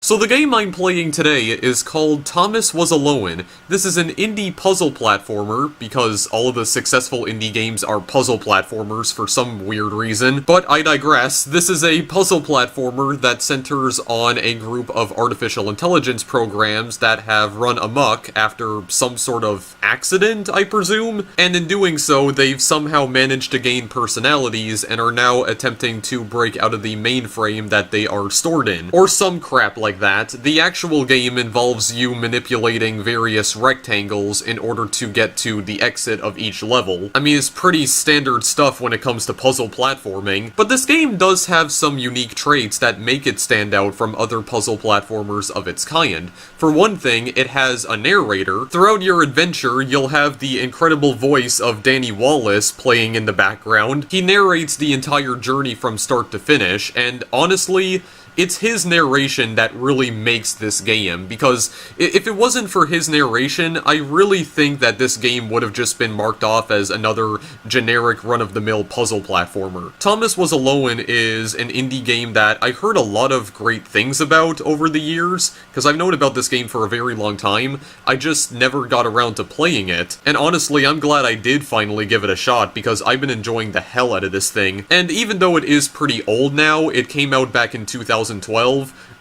So the game I'm playing today is called Thomas Was Alone. This is an indie puzzle platformer, because all of the successful indie games are puzzle platformers for some weird reason. But I digress, this is a puzzle platformer that centers on a group of artificial intelligence programs that have run amok after some sort of accident, I presume? And in doing so, they've somehow managed to gain personalities and are now attempting to break out of the mainframe that they are stored in. Or some crap like that. The actual game involves you manipulating various rectangles in order to get to the exit of each level. I mean, it's pretty standard stuff when it comes to puzzle platforming, but this game does have some unique traits that make it stand out from other puzzle platformers of its kind. For one thing, it has a narrator. Throughout your adventure, you'll have the incredible voice of Danny Wallace playing in the background. He narrates the entire journey from start to finish, and honestly, it's his narration that really makes this game, because if it wasn't for his narration, I really think that this game would have just been marked off as another generic run-of-the-mill puzzle platformer. Thomas Was Alone is an indie game that I heard a lot of great things about over the years, because I've known about this game for a very long time. I just never got around to playing it, and honestly, I'm glad I did finally give it a shot, because I've been enjoying the hell out of this thing. And even though it is pretty old now, it came out back in 2012,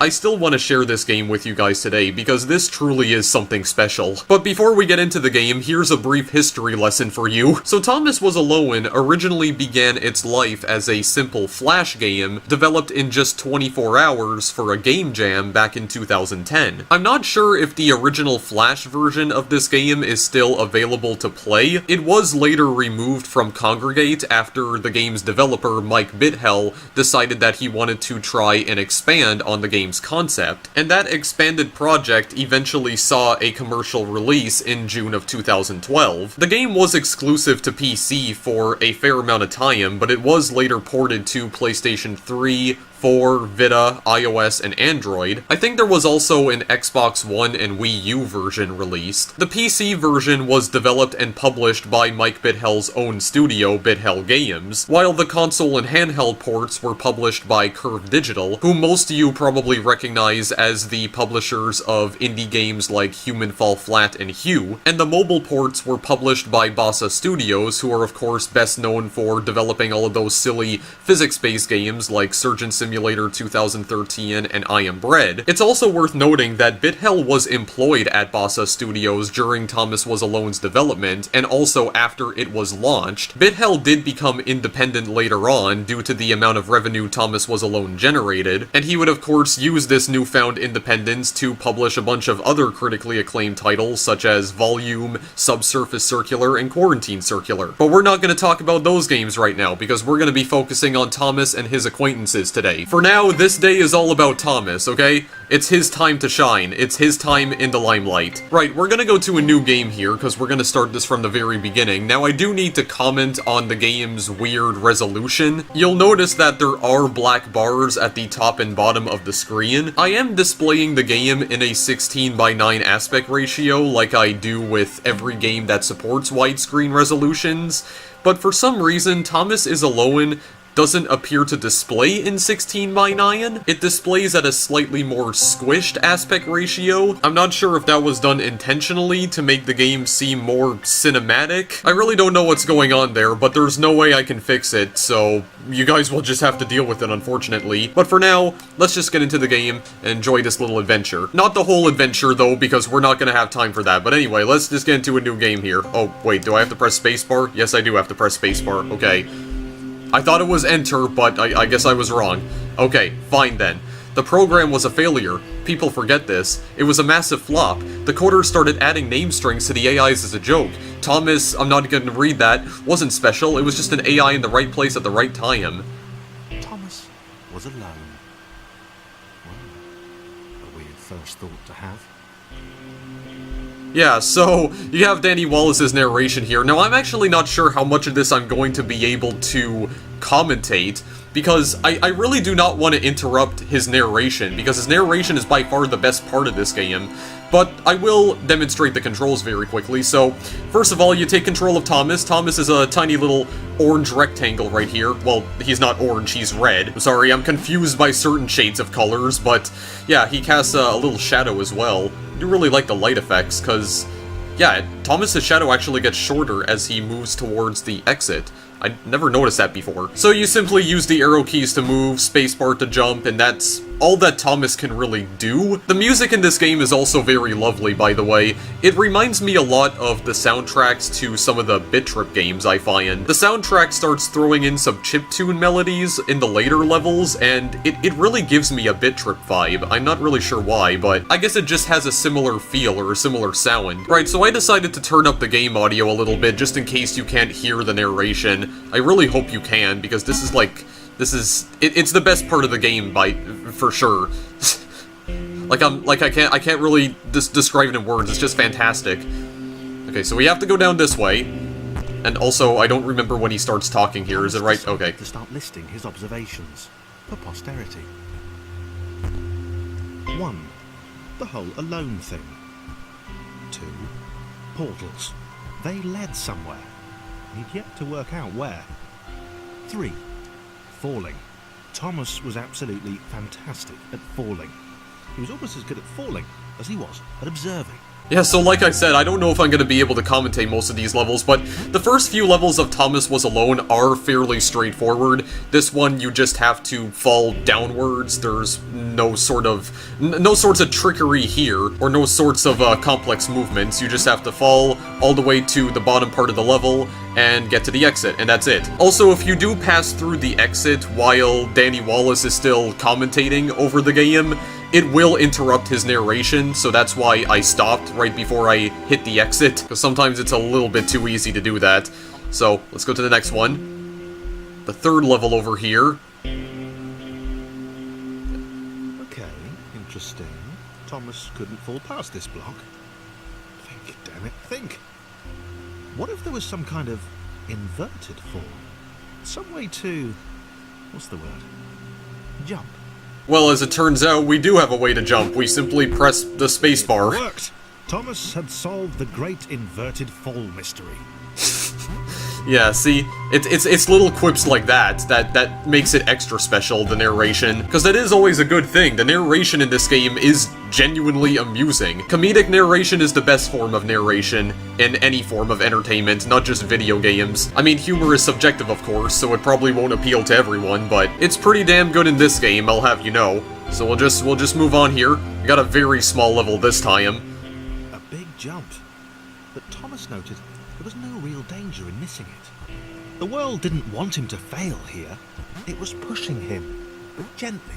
I still want to share this game with you guys today, because this truly is something special. But before we get into the game, here's a brief history lesson for you. So Thomas Was Alone originally began its life as a simple Flash game, developed in just 24 hours for a game jam back in 2010. I'm not sure if the original Flash version of this game is still available to play. It was later removed from Congregate after the game's developer, Mike Bithell, decided that he wanted to try and expand on the game's concept, and that expanded project eventually saw a commercial release in June of 2012. The game was exclusive to PC for a fair amount of time, but it was later ported to PlayStation 3, 4, Vita, iOS, and Android. I think there was also an Xbox One and Wii U version released. The PC version was developed and published by Mike Bithell's own studio, Bithell Games, while the console and handheld ports were published by Curve Digital, who most of you probably recognize as the publishers of indie games like Human Fall Flat and Hue, and the mobile ports were published by Bossa Studios, who are of course best known for developing all of those silly physics-based games like Surgeon Simulator 2013 and I Am Bread. It's also worth noting that Bithell was employed at Bossa Studios during Thomas Was Alone's development, and also after it was launched. Bithell did become independent later on due to the amount of revenue Thomas Was Alone generated, and he would of course use this newfound independence to publish a bunch of other critically acclaimed titles such as Volume, Subsurface Circular, and Quarantine Circular. But we're not going to talk about those games right now, because we're going to be focusing on Thomas and his acquaintances today. For now, this day is all about Thomas, okay? It's his time to shine. It's his time in the limelight. Right, we're gonna go to a new game here, because we're gonna start this from the very beginning. Now, I do need to comment on the game's weird resolution. You'll notice that there are black bars at the top and bottom of the screen. I am displaying the game in a 16:9 aspect ratio, like I do with every game that supports widescreen resolutions, but for some reason, Thomas Is Alone doesn't appear to display in 16:9. It displays at a slightly more squished aspect ratio. I'm not sure if that was done intentionally to make the game seem more cinematic. I really don't know what's going on there, but there's no way I can fix it, so you guys will just have to deal with it, unfortunately. But for now, let's just get into the game and enjoy this little adventure. Not the whole adventure, though, because we're not gonna have time for that. But anyway, let's just get into a new game here. Oh, wait, do I have to press spacebar? Yes, I do have to press spacebar. Okay. I thought it was enter, but I guess I was wrong. Okay, fine then. The program was a failure. People forget this. It was a massive flop. The coders started adding name strings to the AIs as a joke. Thomas, I'm not going to read that, wasn't special. It was just an AI in the right place at the right time. Thomas was alone. Well, a weird first thought to have. Yeah, so you have Danny Wallace's narration here. Now, I'm actually not sure how much of this I'm going to be able to commentate, because I really do not want to interrupt his narration, because his narration is by far the best part of this game. But I will demonstrate the controls very quickly. So, first of all, you take control of Thomas. Thomas is a tiny little orange rectangle right here. Well, he's not orange, he's red. I'm sorry, I'm confused by certain shades of colors, but yeah, he casts a little shadow as well. I do really like the light effects, because, yeah, Thomas's shadow actually gets shorter as he moves towards the exit. I never noticed that before. So you simply use the arrow keys to move, spacebar to jump, and that's all that Thomas can really do. The music in this game is also very lovely, by the way. It reminds me a lot of the soundtracks to some of the Bit Trip games, I find. The soundtrack starts throwing in some chiptune melodies in the later levels, and it really gives me a Bit Trip vibe. I'm not really sure why, but I guess it just has a similar feel or a similar sound. Right, so I decided to turn up the game audio a little bit just in case you can't hear the narration. I really hope you can, because this is like... it's the best part of the game for sure. I can't really describe it in words. It's just fantastic. Okay, so we have to go down this way. And also, I don't remember when he starts talking here. Is it right? Okay. To start listing his observations for posterity. 1. The whole alone thing. 2. Portals. They led somewhere. He'd yet to work out where. 3. Falling. Thomas was absolutely fantastic at falling. He was almost as good at falling as he was at observing. Yeah, so like I said, I don't know if I'm going to be able to commentate most of these levels, but the first few levels of Thomas Was Alone are fairly straightforward. This one, you just have to fall downwards. There's no sorts of trickery here, or no sorts of complex movements. You just have to fall all the way to the bottom part of the level and get to the exit, and that's it. Also, if you do pass through the exit while Danny Wallace is still commentating over the game, it will interrupt his narration, so that's why I stopped right before I hit the exit, because sometimes it's a little bit too easy to do that. So, let's go to the next one. The third level over here. Okay, interesting. Thomas couldn't fall past this block. Think, damn it, think. What if there was some kind of inverted fall? Some way to... what's the word? Jump. Well, as it turns out, we do have a way to jump. We simply press the spacebar. It worked! Thomas had solved the great inverted fall mystery. Yeah, see, it's little quips like that makes it extra special, the narration, because that is always a good thing. The narration in this game is genuinely amusing. Comedic narration is the best form of narration in any form of entertainment, not just video games. I mean, humor is subjective, of course, so it probably won't appeal to everyone, but it's pretty damn good in this game, I'll have you know. So we'll just move on here. We got a very small level this time. A big jump. But Thomas noted there was no real danger in missing it. The world didn't want him to fail here. It was pushing him, but gently.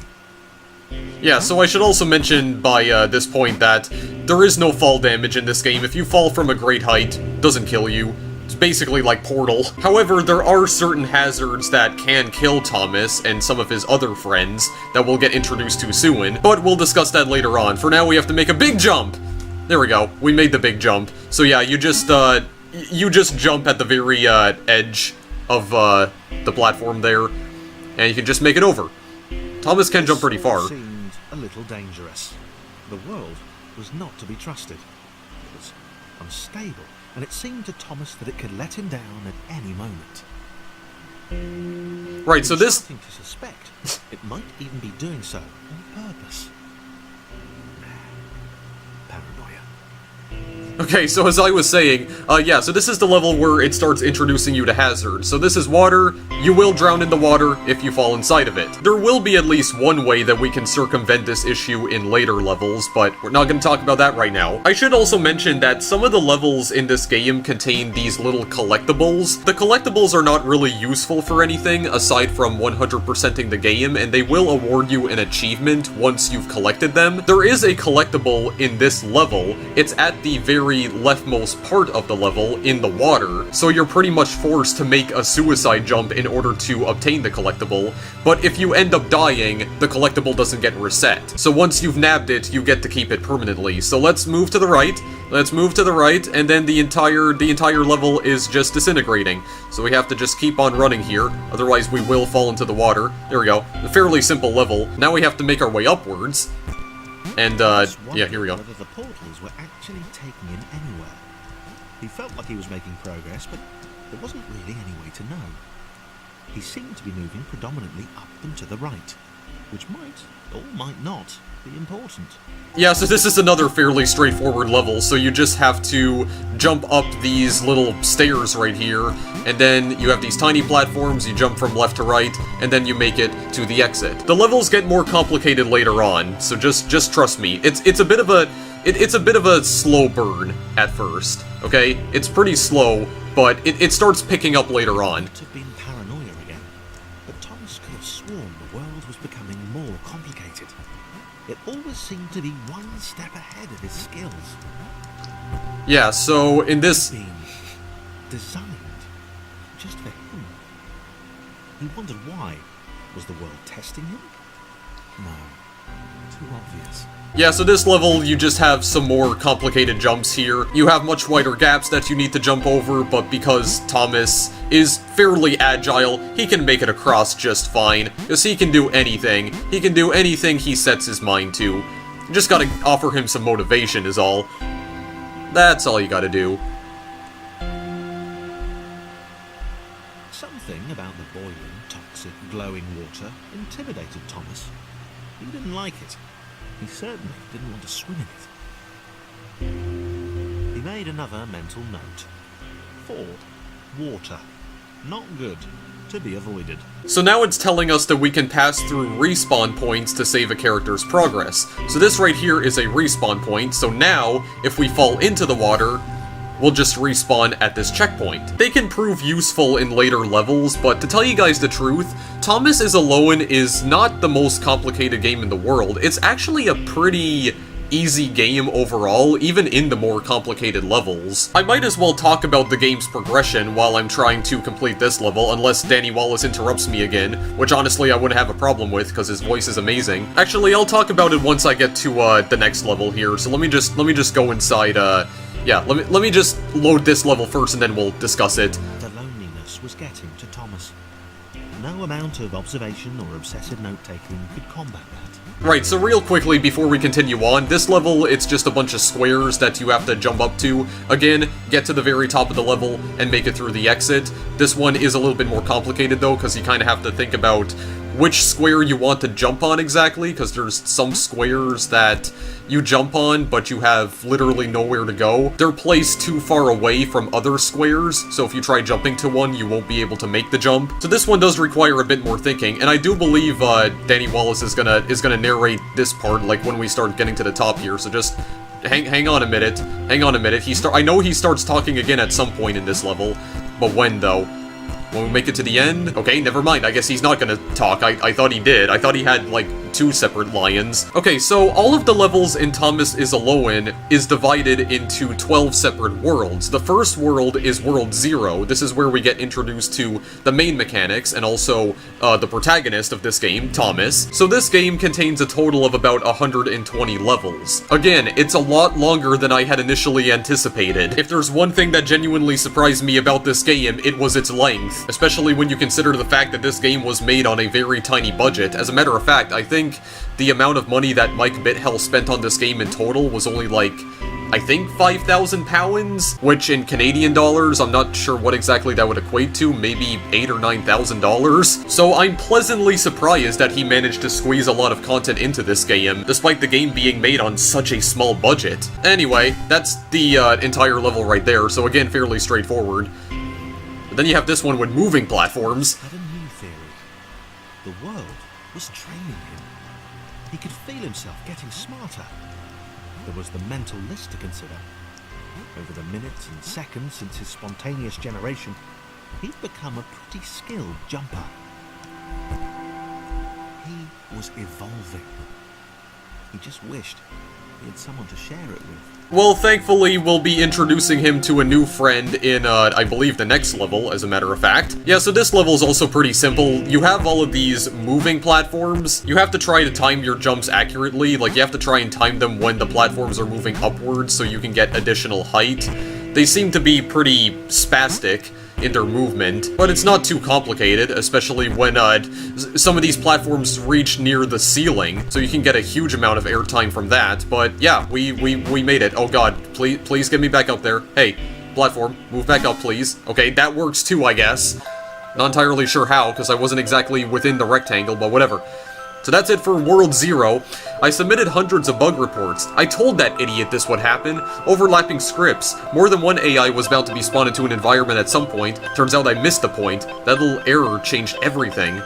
Yeah, so I should also mention by this point that there is no fall damage in this game. If you fall from a great height, it doesn't kill you. It's basically like Portal. However, there are certain hazards that can kill Thomas and some of his other friends that we'll get introduced to soon, but we'll discuss that later on. For now, we have to make a big jump! There we go, we made the big jump. So yeah, you just jump at the very edge of the platform there, and you can just make it over. Thomas can jump pretty far. It seemed a little dangerous. The world was not to be trusted. It was unstable, and it seemed to Thomas that it could let him down at any moment. Right, so this... starting to suspect it might even be doing so on purpose. Paranoia. Okay, so as I was saying, yeah, so this is the level where it starts introducing you to hazards. So this is water. You will drown in the water if you fall inside of it. There will be at least one way that we can circumvent this issue in later levels, but we're not going to talk about that right now. I should also mention that some of the levels in this game contain these little collectibles. The collectibles are not really useful for anything aside from 100%ing the game, and they will award you an achievement once you've collected them. There is a collectible in this level. It's at the very leftmost part of the level in the water, so you're pretty much forced to make a suicide jump in in order to obtain the collectible, but if you end up dying, the collectible doesn't get reset. So once you've nabbed it, you get to keep it permanently. So let's move to the right, and then the entire level is just disintegrating. So we have to just keep on running here, otherwise we will fall into the water. There we go. A fairly simple level. Now we have to make our way upwards. And, yeah, here we go. Whether the portals were actually taking him anywhere. He felt like he was making progress, but there wasn't really any way to know. He seemed to be moving predominantly up and to the right, which might, or might not, be important. Yeah, so this is another fairly straightforward level, so you just have to jump up these little stairs right here, and then you have these tiny platforms, you jump from left to right, and then you make it to the exit. The levels get more complicated later on, so just trust me. It's a bit of a slow burn at first, okay? It's pretty slow, but it starts picking up later on. It have been paranoia again, but Thomas could have sworn the world was becoming more complicated. It always seemed to be one step ahead of his skills. Yeah, so in this... Being designed just for him. He wondered why. Was the world testing him? No. Too obvious. Yeah, so this level, you just have some more complicated jumps here. You have much wider gaps that you need to jump over, but because Thomas is fairly agile, he can make it across just fine, because he can do anything. He can do anything he sets his mind to. You just gotta offer him some motivation is all. That's all you gotta do. Something about the boiling, toxic, glowing water intimidated Thomas. He didn't like it. He certainly didn't want to swim in it. He made another mental note. 4. Water. Not good. To be avoided. So now it's telling us that we can pass through respawn points to save a character's progress. So this right here is a respawn point, so now, if we fall into the water, we'll just respawn at this checkpoint. They can prove useful in later levels, but to tell you guys the truth, Thomas is Alone is not the most complicated game in the world. It's actually a pretty easy game overall, even in the more complicated levels. I might as well talk about the game's progression while I'm trying to complete this level, unless Danny Wallace interrupts me again, which honestly I wouldn't have a problem with, because his voice is amazing. Actually, I'll talk about it once I get to, the next level here, so let me just go inside, yeah, let me just load this level first and then we'll discuss it. The loneliness was getting to Thomas. No amount of observation or obsessive note-taking could combat that. Right, so real quickly before we continue on, this level, it's just a bunch of squares that you have to jump up to. Again, get to the very top of the level and make it through the exit. This one is a little bit more complicated though, because you kind of have to think about which square you want to jump on exactly, because there's some squares that you jump on, but you have literally nowhere to go. They're placed too far away from other squares, so if you try jumping to one, you won't be able to make the jump. So this one does require a bit more thinking, and I do believe Danny Wallace is gonna narrate this part, like when we start getting to the top here, so just hang on a minute. Hang on a minute. I know he starts talking again at some point in this level, but when though? When we make it to the end? Okay, never mind. I guess he's not gonna talk. I thought he did. I thought he had, like, 2 separate lions. Okay, so all of the levels in Thomas is Alone is divided into 12 separate worlds. The first world is World 0. This is where we get introduced to the main mechanics and also the protagonist of this game, Thomas. So this game contains a total of about 120 levels. Again, it's a lot longer than I had initially anticipated. If there's one thing that genuinely surprised me about this game, it was its length. Especially when you consider the fact that this game was made on a very tiny budget. As a matter of fact, I think the amount of money that Mike Bithell spent on this game in total was only like, I think £5,000, which in Canadian dollars, I'm not sure what exactly that would equate to, maybe $8,000 or $9,000. So I'm pleasantly surprised that he managed to squeeze a lot of content into this game, despite the game being made on such a small budget. Anyway, that's the entire level right there, so again, fairly straightforward. Then you have this one with moving platforms. Had a new theory. The world was training him. He could feel himself getting smarter. There was the mental list to consider. Over the minutes and seconds since his spontaneous generation, he'd become a pretty skilled jumper. He was evolving. He just wished he had someone to share it with. Well, thankfully, we'll be introducing him to a new friend in, I believe, the next level, as a matter of fact. Yeah, so this level is also pretty simple. You have all of these moving platforms. You have to try to time your jumps accurately. Like, you have to try and time them when the platforms are moving upwards so you can get additional height. They seem to be pretty spastic in their movement, but it's not too complicated, especially when some of these platforms reach near the ceiling, so you can get a huge amount of airtime from that. But yeah, we made it. Oh god, please get me back up there. Hey, platform, move back up, please. Okay, that works too, I guess. Not entirely sure how, because I wasn't exactly within the rectangle, but whatever. So that's it for World 0. I submitted hundreds of bug reports. I told that idiot this would happen. Overlapping scripts. More than one AI was bound to be spawned into an environment at some point. Turns out I missed the point. That little error changed everything.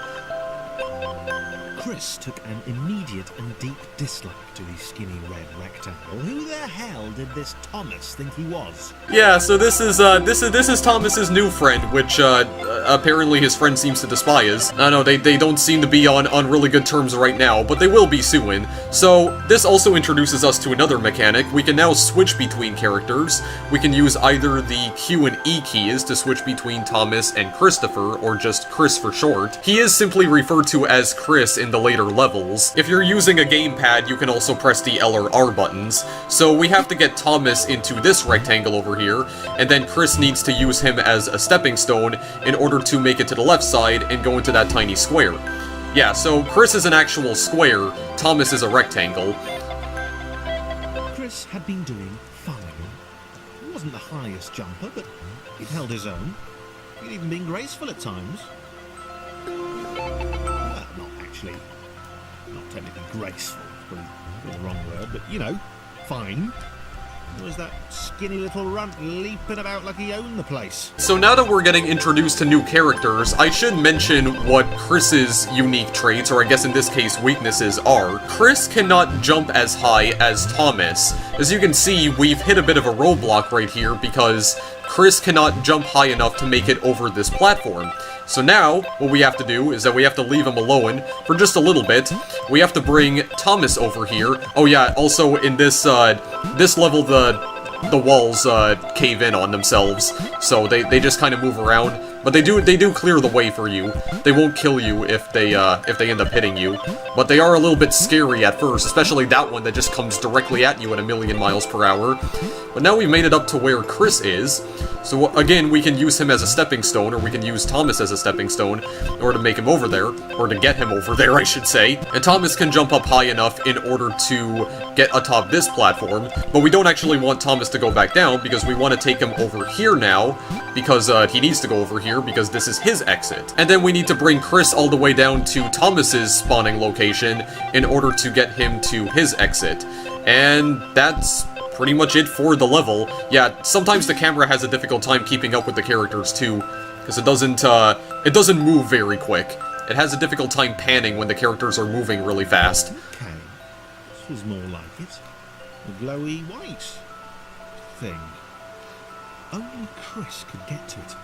Chris took an immediate and deep dislike to the skinny red rectangle. Who the hell did this Thomas think he was? Yeah, so this is Thomas's new friend, which apparently his friend seems to despise. I know they don't seem to be on really good terms right now, but they will be soon. So this also introduces us to another mechanic. We can now switch between characters. We can use either the Q and E keys to switch between Thomas and Christopher, or just Chris for short. He is simply referred to as Chris in the later levels. If you're using a gamepad, you can also press the L or R buttons. So we have to get Thomas into this rectangle over here, and then Chris needs to use him as a stepping stone in order to make it to the left side and go into that tiny square. Yeah, so Chris is an actual square, Thomas is a rectangle. Chris had been doing fine. He wasn't the highest jumper, but he'd held his own. He'd even been graceful at times. Well, not technically graceful, probably the wrong word, but you know, fine. There was that skinny little runt leaping about like he owned the place. So now that we're getting introduced to new characters, I should mention what Chris's unique traits, or I guess in this case weaknesses, are. Chris cannot jump as high as Thomas. As you can see, we've hit a bit of a roadblock right here because Chris cannot jump high enough to make it over this platform. So now, what we have to do is that we have to leave him alone for just a little bit. We have to bring Thomas over here. Oh yeah, also in this level, the walls cave in on themselves, so they just kind of move around. But they do clear the way for you. They won't kill you if they end up hitting you. But they are a little bit scary at first, especially that one that just comes directly at you at 1,000,000 miles per hour. But now we've made it up to where Chris is. So again, we can use him as a stepping stone, or we can use Thomas as a stepping stone in order to make him over there, or to get him over there, I should say. And Thomas can jump up high enough in order to get atop this platform, but we don't actually want Thomas to go back down because we want to take him over here now, because he needs to go over here because this is his exit. And then we need to bring Chris all the way down to Thomas's spawning location in order to get him to his exit. And that's pretty much it for the level. Yeah, sometimes the camera has a difficult time keeping up with the characters too, because it doesn't move very quick. It has a difficult time panning when the characters are moving really fast. Okay, this was more like it. A glowy white thing. Only Chris could get to it,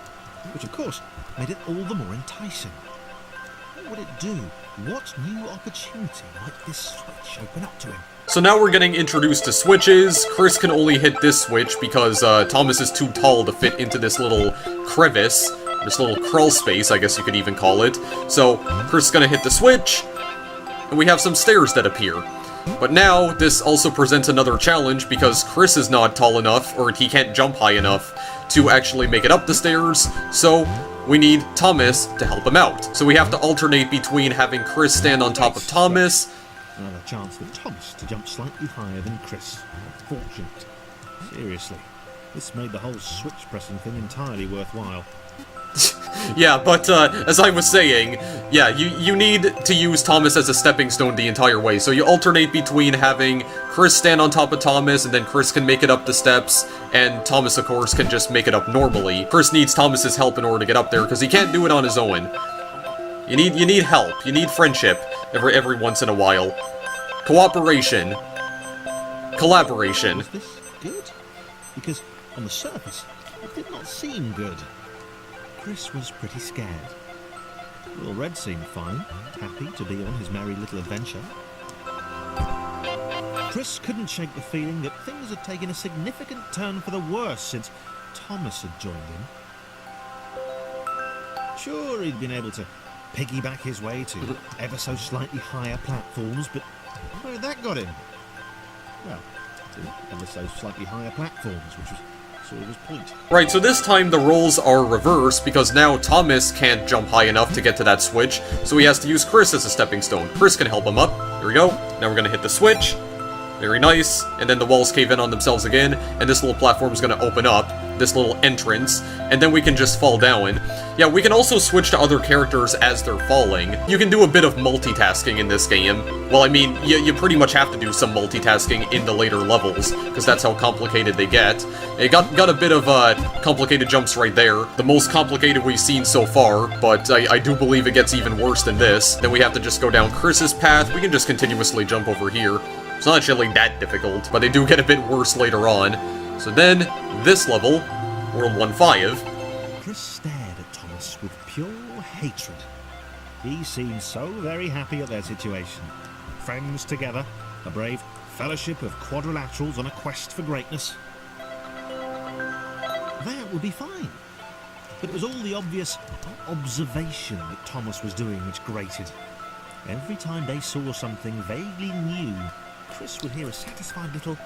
which of course made it all the more enticing. What would it do? What new opportunity might this switch open up to him? So now we're getting introduced to switches. Chris can only hit this switch because Thomas is too tall to fit into this little crevice, this little crawl space, I guess you could even call it. So Chris is gonna hit the switch, and we have some stairs that appear. But now, this also presents another challenge because Chris is not tall enough, or he can't jump high enough, to actually make it up the stairs, so we need Thomas to help him out. So we have to alternate between having Chris stand on top of Thomas. Another chance for Thomas to jump slightly higher than Chris. Fortunate. Seriously, this made the whole switch pressing thing entirely worthwhile. Yeah, but as I was saying, yeah, you need to use Thomas as a stepping stone the entire way. So you alternate between having Chris stand on top of Thomas, and then Chris can make it up the steps, and Thomas, of course, can just make it up normally. Chris needs Thomas's help in order to get up there, because he can't do it on his own. You need help. You need friendship every once in a while. Cooperation. Collaboration. Was this good? Because on the surface, it did not seem good. Chris was pretty scared. Well, Red seemed fine, happy to be on his merry little adventure. Chris couldn't shake the feeling that things had taken a significant turn for the worse since Thomas had joined him. Sure, he'd been able to piggyback his way to ever so slightly higher platforms, but where had that got him? Well, to ever so slightly higher platforms, which was sort of his point. Right, so this time the roles are reversed, because now Thomas can't jump high enough to get to that switch, so he has to use Chris as a stepping stone. Chris can help him up. Here we go. Now we're gonna hit the switch. Very nice. And then the walls cave in on themselves again, and this little platform is gonna open up, this little entrance, and then we can just fall down. Yeah, we can also switch to other characters as they're falling. You can do a bit of multitasking in this game. Well, I mean, you pretty much have to do some multitasking in the later levels, because that's how complicated they get. It got a bit of complicated jumps right there. The most complicated we've seen so far, but I do believe it gets even worse than this. Then we have to just go down Chris's path. We can just continuously jump over here. It's not actually that difficult, but they do get a bit worse later on. So then, this level, World 1-5. Chris stared at Thomas with pure hatred. He seemed so very happy at their situation. Friends together, a brave fellowship of quadrilaterals on a quest for greatness. That would be fine. But it was all the obvious observation that Thomas was doing which grated. Every time they saw something vaguely new, Chris would hear a satisfied little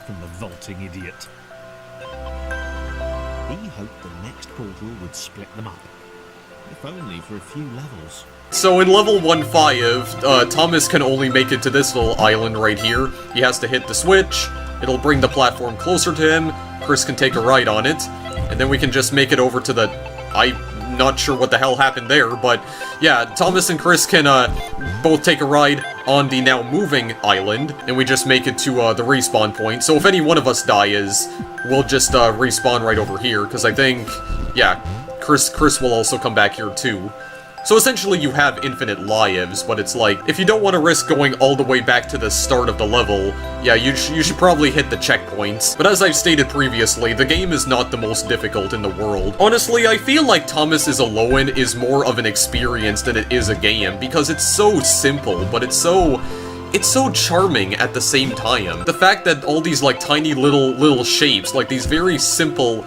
from the vaulting idiot. He hoped the next portal would split them up, if only for a few levels. So in level 1-5, Thomas can only make it to this little island right here. He has to hit the switch, it'll bring the platform closer to him, Chris can take a ride on it, and then we can just make it over to the... I'm not sure what the hell happened there, but yeah, Thomas and Chris can both take a ride on the now moving island, and we just make it to the respawn point. So if any one of us dies, we'll just respawn right over here, because I think, yeah, Chris will also come back here too. So essentially you have infinite lives, but it's like, if you don't want to risk going all the way back to the start of the level, yeah, you should probably hit the checkpoints. But as I've stated previously, the game is not the most difficult in the world. Honestly, I feel like Thomas is Alone is more of an experience than it is a game, because it's so simple, but it's so charming at the same time. The fact that all these, like, tiny little shapes, like these very simple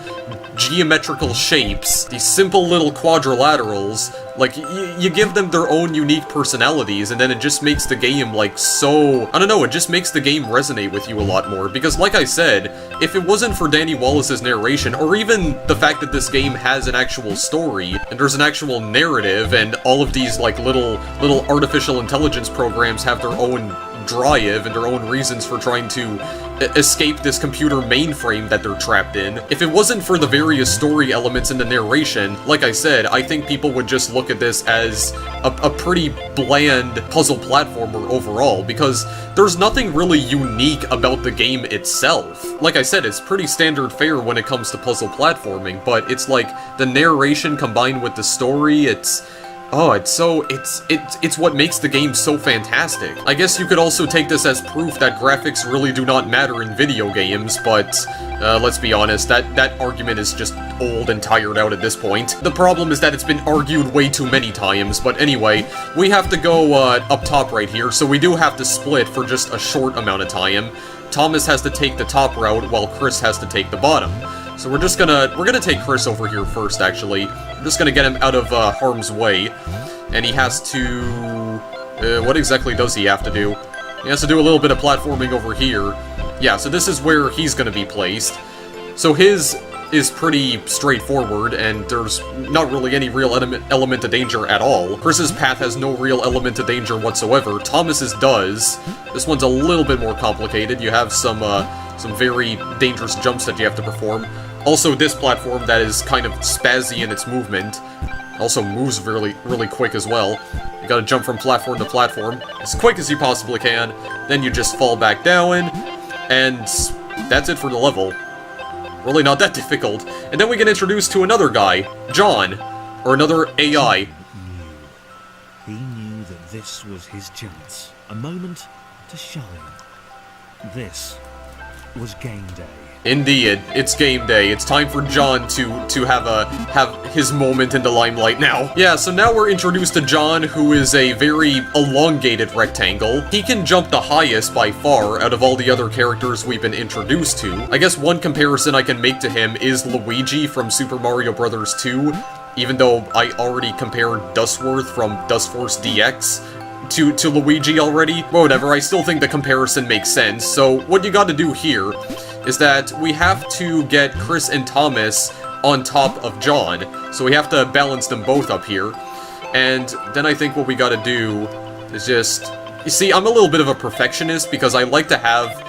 geometrical shapes, these simple little quadrilaterals, like, you give them their own unique personalities, and then it just makes the game, like, so... I don't know, it just makes the game resonate with you a lot more, because like I said, if it wasn't for Danny Wallace's narration, or even the fact that this game has an actual story, and there's an actual narrative, and all of these, like, little artificial intelligence programs have their own drive and their own reasons for trying to escape this computer mainframe that they're trapped in. If it wasn't for the various story elements in the narration, like I said, I think people would just look at this as a pretty bland puzzle platformer overall, because there's nothing really unique about the game itself. Like I said, it's pretty standard fare when it comes to puzzle platforming, but it's like the narration combined with the story, it's what makes the game so fantastic. I guess you could also take this as proof that graphics really do not matter in video games, but let's be honest, that argument is just old and tired out at this point. The problem is that it's been argued way too many times, but anyway, we have to go up top right here, so we do have to split for just a short amount of time. Thomas has to take the top route, while Chris has to take the bottom. So we're gonna take Chris over here first, actually. I'm just gonna get him out of harm's way. And he has to... what exactly does he have to do? He has to do a little bit of platforming over here. Yeah, so this is where he's gonna be placed. So his is pretty straightforward, and there's not really any real element of danger at all. Chris's path has no real element of danger whatsoever. Thomas's does. This one's a little bit more complicated. You have some very dangerous jumps that you have to perform. Also, this platform that is kind of spazzy in its movement also moves really quick as well. You gotta jump from platform to platform as quick as you possibly can, then you just fall back down, and that's it for the level. Really not that difficult. And then we get introduced to another guy, John, or another AI. He knew that this was his chance, a moment to shine. This was game day. Indeed, it's game day. It's time for John to have his moment in the limelight now. Yeah, so now we're introduced to John, who is a very elongated rectangle. He can jump the highest by far out of all the other characters we've been introduced to. I guess one comparison I can make to him is Luigi from Super Mario Bros. 2, even though I already compared Dustworth from Dust Force DX to Luigi already. Whatever, I still think the comparison makes sense. So what you gotta do here is that we have to get Chris and Thomas on top of John. So we have to balance them both up here. And then I think what we gotta do is just... You see, I'm a little bit of a perfectionist because I like to have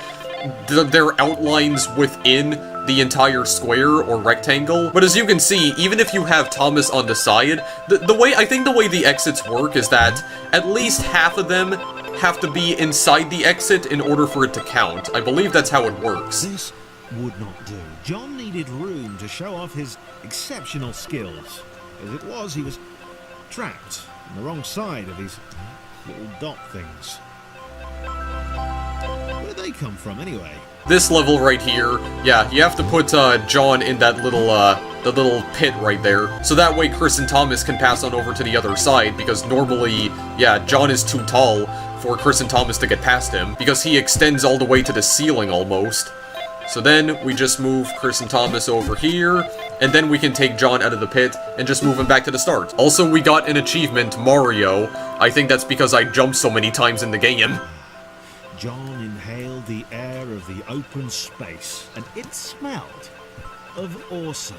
their outlines within the entire square or rectangle. But as you can see, even if you have Thomas on the side, I think the way the exits work is that at least half of them have to be inside the exit in order for it to count. I believe that's how it works. This would not do. John needed room to show off his exceptional skills. As it was, he was trapped on the wrong side of these little dot things. Where'd they come from, anyway? This level right here, yeah, you have to put John in that little, the little pit right there. So that way Chris and Thomas can pass on over to the other side, because normally, yeah, John is too tall for Chris and Thomas to get past him, because he extends all the way to the ceiling almost. So then we just move Chris and Thomas over here, and then we can take John out of the pit and just move him back to the start. Also, we got an achievement, Mario. I think that's because I jumped so many times in the game. John inhaled the air of the open space, and it smelled of awesome.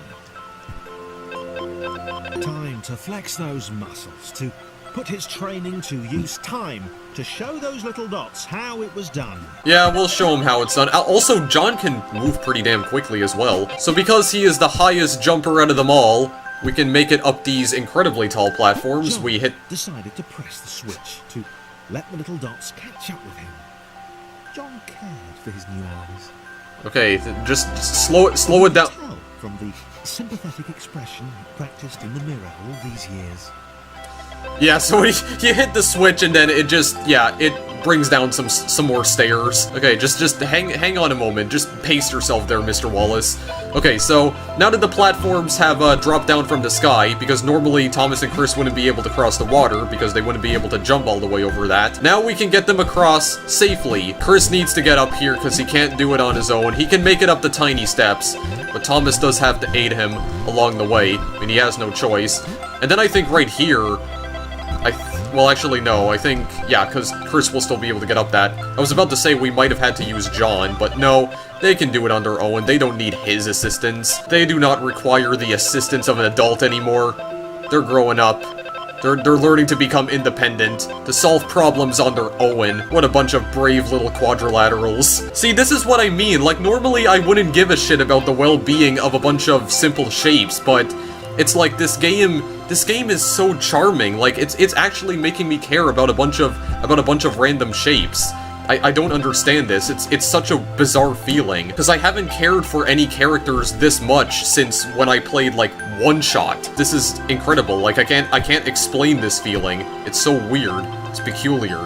Time to flex those muscles, to put his training to use, time to show those little dots how it was done. Yeah, we'll show him how it's done. Also, John can move pretty damn quickly as well. So because he is the highest jumper out of them all, we can make it up these incredibly tall platforms. John we hit... decided to press the switch to let the little dots catch up with him. John cared for his new allies. Okay, just slow it down. Tell from the sympathetic expression practiced in the mirror all these years. Yeah, so you hit the switch and then it just, yeah, it brings down some more stairs. Okay, just hang on a moment. Just pace yourself there, Mr. Wallace. Okay, so now that the platforms have dropped down from the sky, because normally Thomas and Chris wouldn't be able to cross the water because they wouldn't be able to jump all the way over that. Now we can get them across safely. Chris needs to get up here because he can't do it on his own. He can make it up the tiny steps, but Thomas does have to aid him along the way, and he has no choice. And then I think right here, well, actually, no, I think, yeah, because Chris will still be able to get up that. I was about to say we might have had to use John, but no, they can do it on their own. They don't need his assistance. They do not require the assistance of an adult anymore. They're growing up. They're learning to become independent, to solve problems on their own. What a bunch of brave little quadrilaterals. See, this is what I mean. Like, normally I wouldn't give a shit about the well-being of a bunch of simple shapes, but it's like this game is so charming. Like, it's actually making me care about a bunch of random shapes. I don't understand this. It's such a bizarre feeling, because I haven't cared for any characters this much since when I played, like, One Shot. This is incredible. Like, I can't explain this feeling. It's so weird. It's peculiar.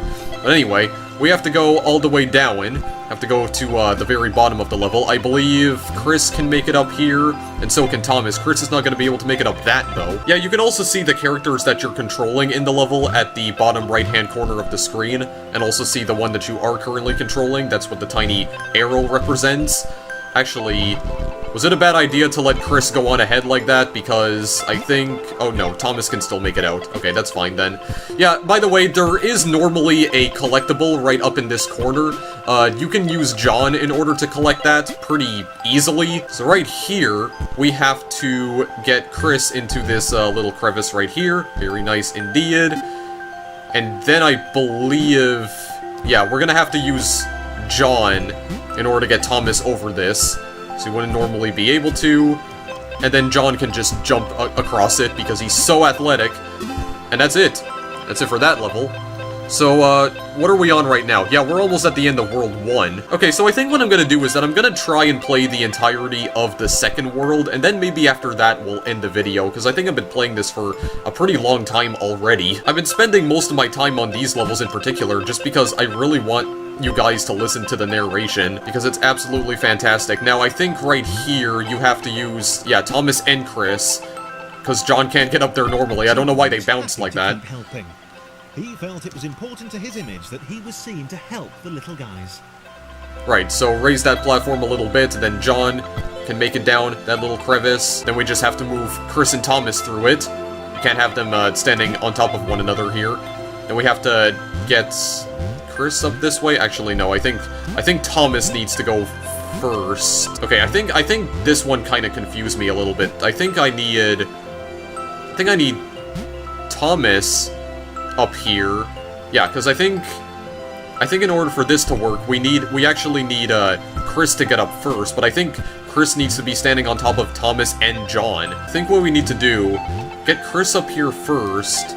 But anyway, we have to go all the way down. Have to go to the very bottom of the level. I believe Chris can make it up here, and so can Thomas. Chris is not going to be able to make it up that, though. Yeah, you can also see the characters that you're controlling in the level at the bottom right-hand corner of the screen, and also see the one that you are currently controlling. That's what the tiny arrow represents. Actually, was it a bad idea to let Chris go on ahead like that? Because I think... Oh no, Thomas can still make it out. Okay, that's fine then. Yeah, by the way, there is normally a collectible right up in this corner. You can use John in order to collect that pretty easily. So right here, we have to get Chris into this little crevice right here. Very nice indeed. And then I believe... Yeah, we're gonna have to use John in order to get Thomas over this. So he wouldn't normally be able to. And then John can just jump across it because he's so athletic. And that's it. That's it for that level. So, what are we on right now? Yeah, we're almost at the end of World 1. Okay, so I think what I'm gonna do is that I'm gonna try and play the entirety of the second world, and then maybe after that we'll end the video, because I think I've been playing this for a pretty long time already. I've been spending most of my time on these levels in particular, just because I really want you guys to listen to the narration, because it's absolutely fantastic. Now, I think right here you have to use, yeah, Thomas and Chris, because John can't get up there normally. I don't know why they bounce like that. He felt it was important to his image that he was seen to help the little guys. Right, so raise that platform a little bit, and then John can make it down that little crevice. Then we just have to move Chris and Thomas through it. You can't have them standing on top of one another here. Then we have to get Chris up this way. Actually, no, I think Thomas needs to go first. Okay, I think this one kind of confused me a little bit. I think I need Thomas up here. Yeah, because I think in order for this to work, we actually need Chris to get up first, but I think Chris needs to be standing on top of Thomas and John. I think what we need to do, get Chris up here first,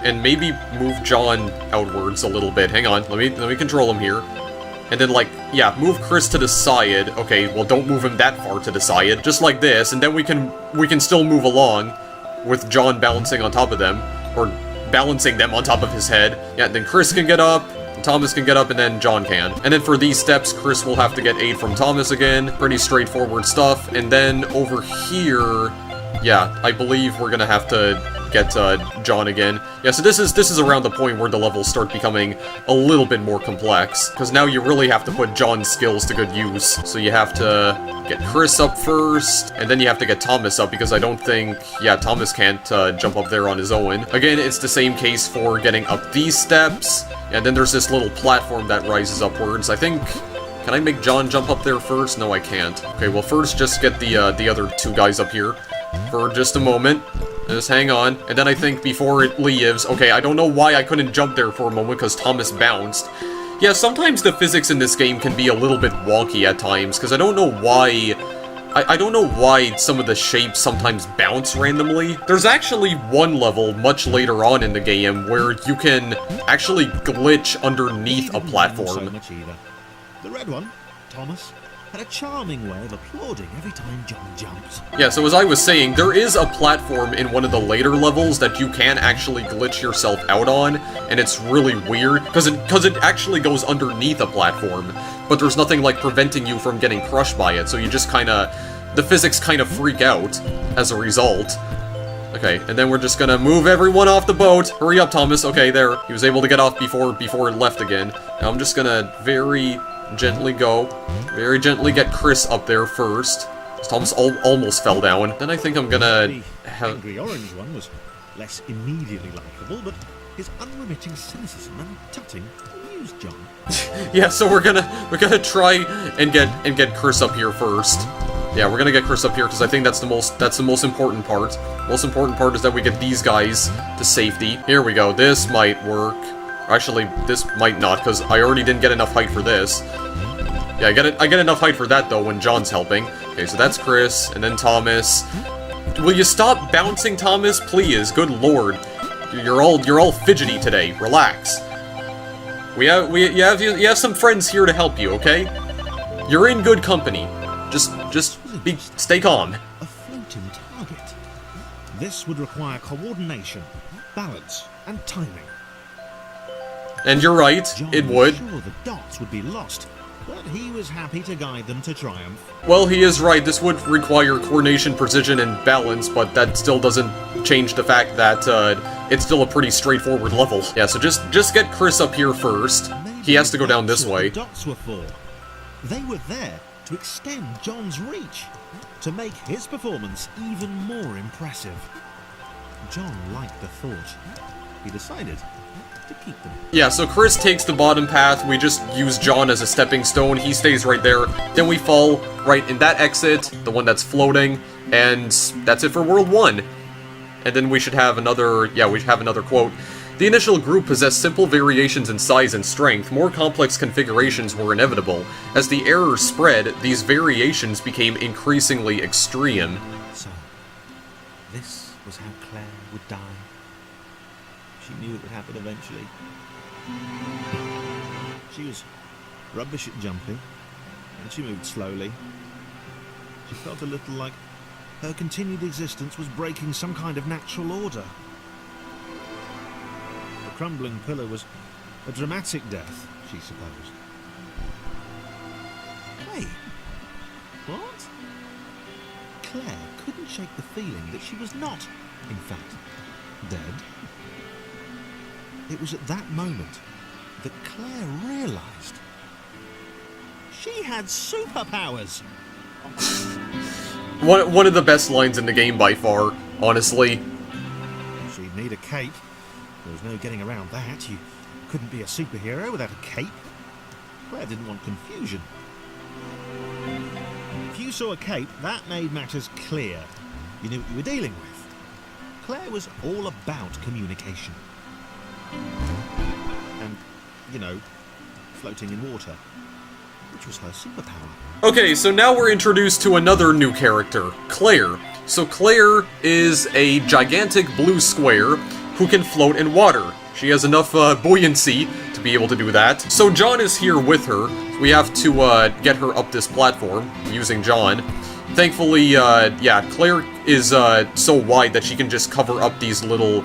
and maybe move John outwards a little bit. Hang on, let me control him here. And then, like, yeah, move Chris to the side. Okay, well, don't move him that far to the side. Just like this, and then we can still move along with John balancing on top of them, or balancing them on top of his head. Yeah, then Chris can get up, Thomas can get up, and then John can. And then for these steps, Chris will have to get aid from Thomas again. Pretty straightforward stuff. And then over here, yeah, I believe we're gonna have to get John again. Yeah, so this is around the point where the levels start becoming a little bit more complex, because now you really have to put John's skills to good use. So you have to get Chris up first, and then you have to get Thomas up, because I don't think, yeah, Thomas can't jump up there on his own. Again, it's the same case for getting up these steps, and then there's this little platform that rises upwards. I think, can I make John jump up there first? No, I can't. Okay, well, first just get the other two guys up here for just a moment. Just hang on. And then I think before it leaves... Okay, I don't know why I couldn't jump there for a moment, because Thomas bounced. Yeah, sometimes the physics in this game can be a little bit wonky at times, because I don't know why... I don't know why some of the shapes sometimes bounce randomly. There's actually one level much later on in the game where you can actually glitch underneath a platform. The red one, Thomas, had a charming way of applauding every time John jumped. Yeah, so as I was saying, there is a platform in one of the later levels that you can actually glitch yourself out on, and it's really weird, because it actually goes underneath a platform, but there's nothing like preventing you from getting crushed by it, so you just kinda... the physics kind of freak out as a result. Okay, and then we're just gonna move everyone off the boat. Hurry up, Thomas. Okay, there. He was able to get off before it left again. Now I'm just gonna very gently go. Very gently get Chris up there first. Thomas almost fell down. Then I think I'm gonna have... The angry orange one was less immediately likable, but his unremitting cynicism and tutting amused John. Yeah, so we're gonna try and get Chris up here first. Yeah, we're gonna get Chris up here because I think that's the most important part. Most important part is that we get these guys to safety. Here we go. This might work. Actually, this might not, because I already didn't get enough height for this. Yeah, I get enough height for that, though, when John's helping. Okay, so that's Chris, and then Thomas. Will you stop bouncing, Thomas? Please, good lord. You're all fidgety today. Relax. You have some friends here to help you, okay? You're in good company. Just stay calm. A floating target. This would require coordination, balance, and timing. And you're right, it would. John was sure the dots would be lost, but he was happy to guide them to triumph. Well, he is right. This would require coordination, precision, and balance, but that still doesn't change the fact that it's still a pretty straightforward level. Yeah, so just get Chris up here first. He has to go down this way. The dots were for. They were there to extend John's reach, to make his performance even more impressive. John liked the thought. He decided to keep them. Yeah, so Chris takes the bottom path, we just use John as a stepping stone, he stays right there, then we fall right in that exit, the one that's floating, and that's it for World 1. And then we should have another, quote. The initial group possessed simple variations in size and strength. More complex configurations were inevitable. As the errors spread, these variations became increasingly extreme. So, this was how Claire would die. She knew it would happen eventually. She was rubbish at jumping, and she moved slowly. She felt a little like her continued existence was breaking some kind of natural order. The crumbling pillar was a dramatic death, she supposed. Wait, what? Claire couldn't shake the feeling that she was not, in fact, dead. It was at that moment that Claire realised she had superpowers. One of the best lines in the game by far, honestly. She'd need a cape. There was no getting around that. You couldn't be a superhero without a cape. Claire didn't want confusion. If you saw a cape, that made matters clear. You knew what you were dealing with. Claire was all about communication. And, you know, floating in water, which was her superpower. Okay, so now we're introduced to another new character, Claire. So Claire is a gigantic blue square who can float in water. She has enough buoyancy to be able to do that. So John is here with her. We have to get her up this platform using John. Thankfully, yeah, Claire is so wide that she can just cover up these little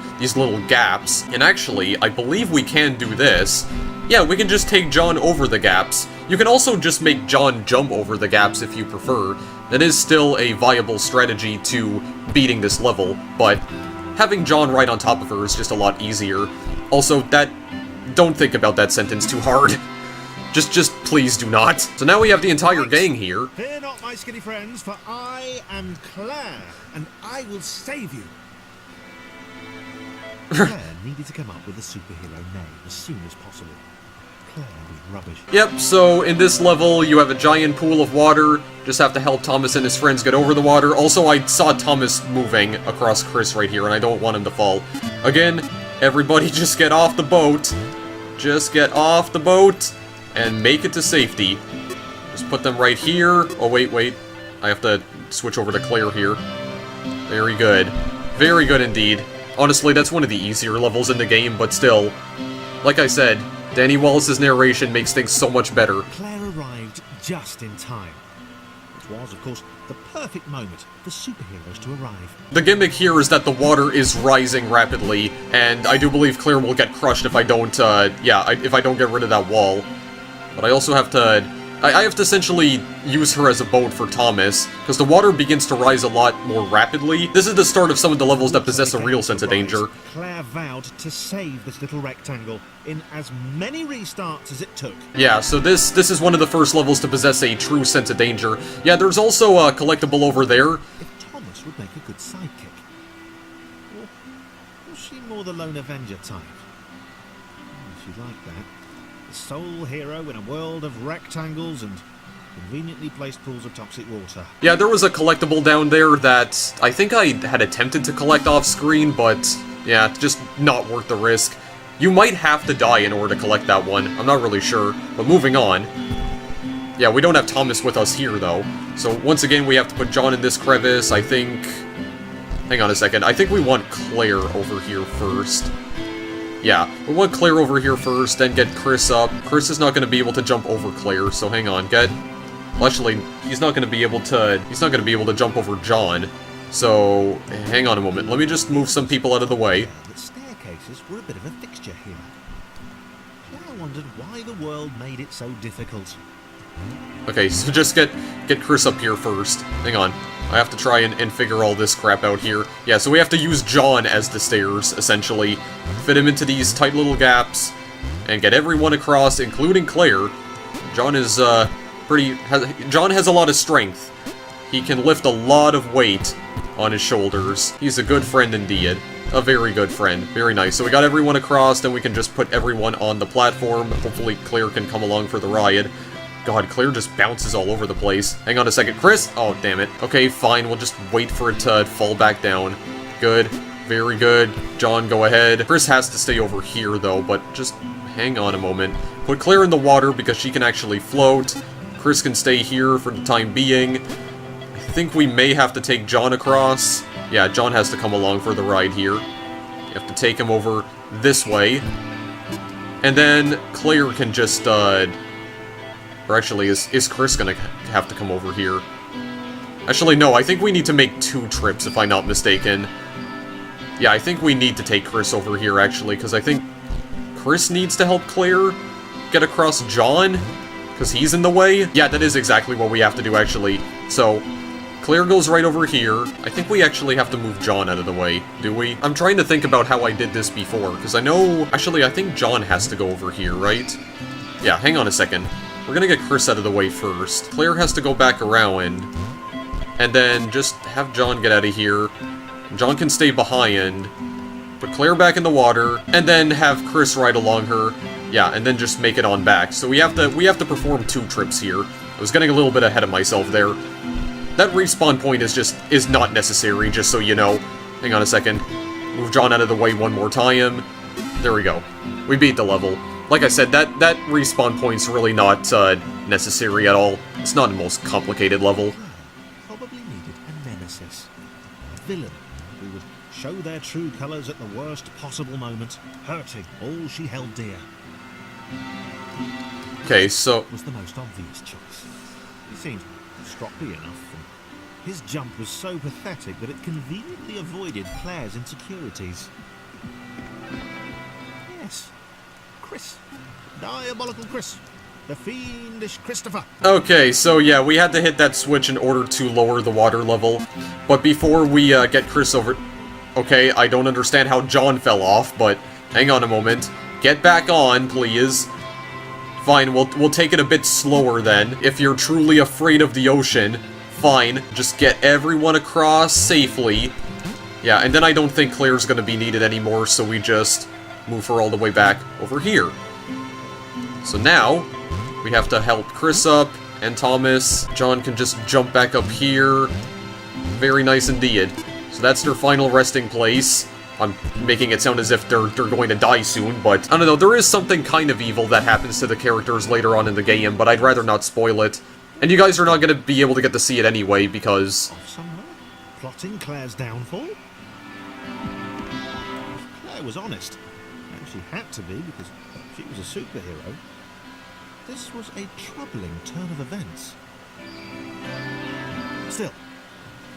gaps. And actually, I believe we can do this. Yeah, we can just take John over the gaps. You can also just make John jump over the gaps if you prefer. That is still a viable strategy to beating this level, but having John right on top of her is just a lot easier. Also, don't think about that sentence too hard. Just please do not. So now we have the entire gang here. Fear not, my skinny friends, for I am Claire, and I will save you. Claire needed to come up with a superhero name as soon as possible. Claire was rubbish. Yep, so in this level, you have a giant pool of water. Just have to help Thomas and his friends get over the water. Also, I saw Thomas moving across Chris right here, and I don't want him to fall. Again, everybody just get off the boat. Just get off the boat and make it to safety. Just put them right here. Oh, wait. I have to switch over to Claire here. Very good. Very good indeed. Honestly, that's one of the easier levels in the game, but still. Like I said, Danny Wallace's narration makes things so much better. Claire arrived just in time. It was, of course, the perfect moment for superheroes to arrive. The gimmick here is that the water is rising rapidly, and I do believe Claire will get crushed if I don't, if I don't get rid of that wall. But I also have to... I have to essentially use her as a boat for Thomas, because the water begins to rise a lot more rapidly. This is the start of some of the levels that possess a real sense of danger. Claire vowed to save this little rectangle in as many restarts as it took. Yeah, so this is one of the first levels to possess a true sense of danger. Yeah, there's also a collectible over there. If Thomas would make a good sidekick. Or was she more the lone Avenger type? She'd like that. Sole hero in a world of rectangles and conveniently placed pools of toxic water. Yeah, there was a collectible down there that I think I had attempted to collect off screen, but yeah, just not worth the risk. You might have to die in order to collect that one. I'm not really sure, but moving on. Yeah, we don't have Thomas with us here, though. So once again, we have to put John in this crevice. I think... Hang on a second. I think we want Claire over here first. Yeah, we want Claire over here first, then get Chris up. Chris is not going to be able to jump over Claire, so hang on, well, actually, he's not going to be able to jump over John. So, hang on a moment. Let me just move some people out of the way. The staircases were a bit of a fixture here. Claire wondered why the world made it so difficult. Okay, so just get Chris up here first. Hang on. I have to try and figure all this crap out here. Yeah, so we have to use John as the stairs, essentially. Fit him into these tight little gaps, and get everyone across, including Claire. John is, John has a lot of strength. He can lift a lot of weight on his shoulders. He's a good friend indeed. A very good friend. Very nice. So we got everyone across, then we can just put everyone on the platform. Hopefully Claire can come along for the ride. God, Claire just bounces all over the place. Hang on a second. Chris? Oh, damn it. Okay, fine. We'll just wait for it to fall back down. Good. Very good. John, go ahead. Chris has to stay over here, though, but just hang on a moment. Put Claire in the water because she can actually float. Chris can stay here for the time being. I think we may have to take John across. Yeah, John has to come along for the ride here. You have to take him over this way. And then Claire can just, or actually, is Chris gonna have to come over here? Actually, no, I think we need to make 2 trips, if I'm not mistaken. Yeah, I think we need to take Chris over here, actually, because I think Chris needs to help Claire get across John, because he's in the way. Yeah, that is exactly what we have to do, actually. So, Claire goes right over here. I think we actually have to move John out of the way, do we? I'm trying to think about how I did this before, because I know... Actually, I think John has to go over here, right? Yeah, hang on a second. We're gonna get Chris out of the way first. Claire has to go back around, and then just have John get out of here. John can stay behind, put Claire back in the water, and then have Chris ride along her. Yeah, and then just make it on back. So we have to perform 2 trips here. I was getting a little bit ahead of myself there. That respawn point is not necessary, just so you know. Hang on a second. Move John out of the way one more time. There we go. We beat the level. Like I said, that respawn point's really not necessary at all. It's not the most complicated level. Probably needed a nemesis. A villain who would show their true colours at the worst possible moment, hurting all she held dear. Okay, so... Was the most obvious choice. He seemed stroppy enough. His jump was so pathetic that it conveniently avoided Claire's insecurities. Yes, Chris. Diabolical Chris. The fiendish Christopher. Okay, so yeah, we had to hit that switch in order to lower the water level. But before we get Chris over... Okay, I don't understand how John fell off, but hang on a moment. Get back on, please. Fine, we'll take it a bit slower then. If you're truly afraid of the ocean... Fine, just get everyone across safely. Yeah, and then I don't think Claire's gonna be needed anymore, so we just move her all the way back over here. So now, we have to help Chris up, and Thomas. John can just jump back up here. Very nice indeed. So that's their final resting place. I'm making it sound as if they're going to die soon, but I don't know, there is something kind of evil that happens to the characters later on in the game, but I'd rather not spoil it. And you guys are not going to be able to get to see it anyway, because... Off somewhere? Plotting Claire's downfall? Claire was honest, and she had to be because she was a superhero. This was a troubling turn of events. Still,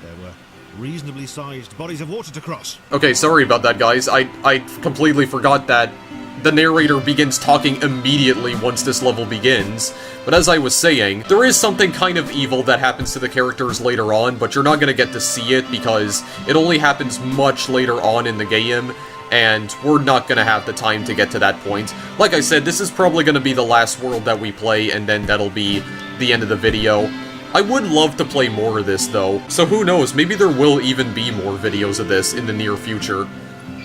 there were reasonably sized bodies of water to cross. Okay, sorry about that, guys. I completely forgot that the narrator begins talking immediately once this level begins. But as I was saying, there is something kind of evil that happens to the characters later on, but you're not going to get to see it because it only happens much later on in the game, and we're not going to have the time to get to that point. Like I said, this is probably going to be the last world that we play, and then that'll be the end of the video. I would love to play more of this, though, so who knows, maybe there will even be more videos of this in the near future.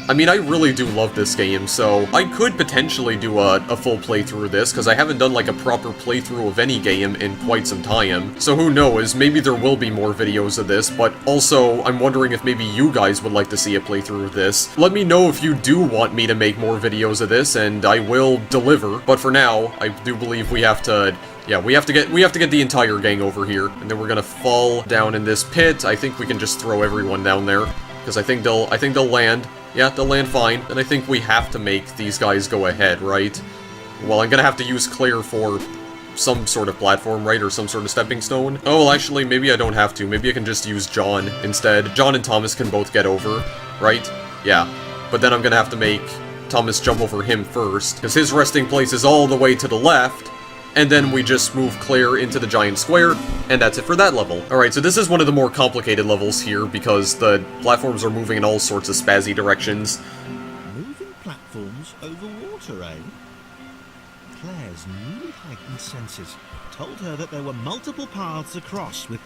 I mean, I really do love this game, so I could potentially do a full playthrough of this, because I haven't done, like, a proper playthrough of any game in quite some time. So who knows, maybe there will be more videos of this, but also, I'm wondering if maybe you guys would like to see a playthrough of this. Let me know if you do want me to make more videos of this, and I will deliver. But for now, I do believe we have to... Yeah, we have to get the entire gang over here, and then we're gonna fall down in this pit. I think we can just throw everyone down there, because I think they'll land. Yeah, they'll land fine, and I think we have to make these guys go ahead, right? Well, I'm gonna have to use Claire for some sort of platform, right? Or some sort of stepping stone. Oh, well, actually, maybe I don't have to. Maybe I can just use John instead. John and Thomas can both get over, right? Yeah. But then I'm gonna have to make Thomas jump over him first, because his resting place is all the way to the left, and then we just move Claire into the giant square, and that's it for that level. Alright, so this is one of the more complicated levels here, because the platforms are moving in all sorts of spazzy directions. Moving platforms over water, eh? Claire's newly heightened senses told her that there were multiple paths across, with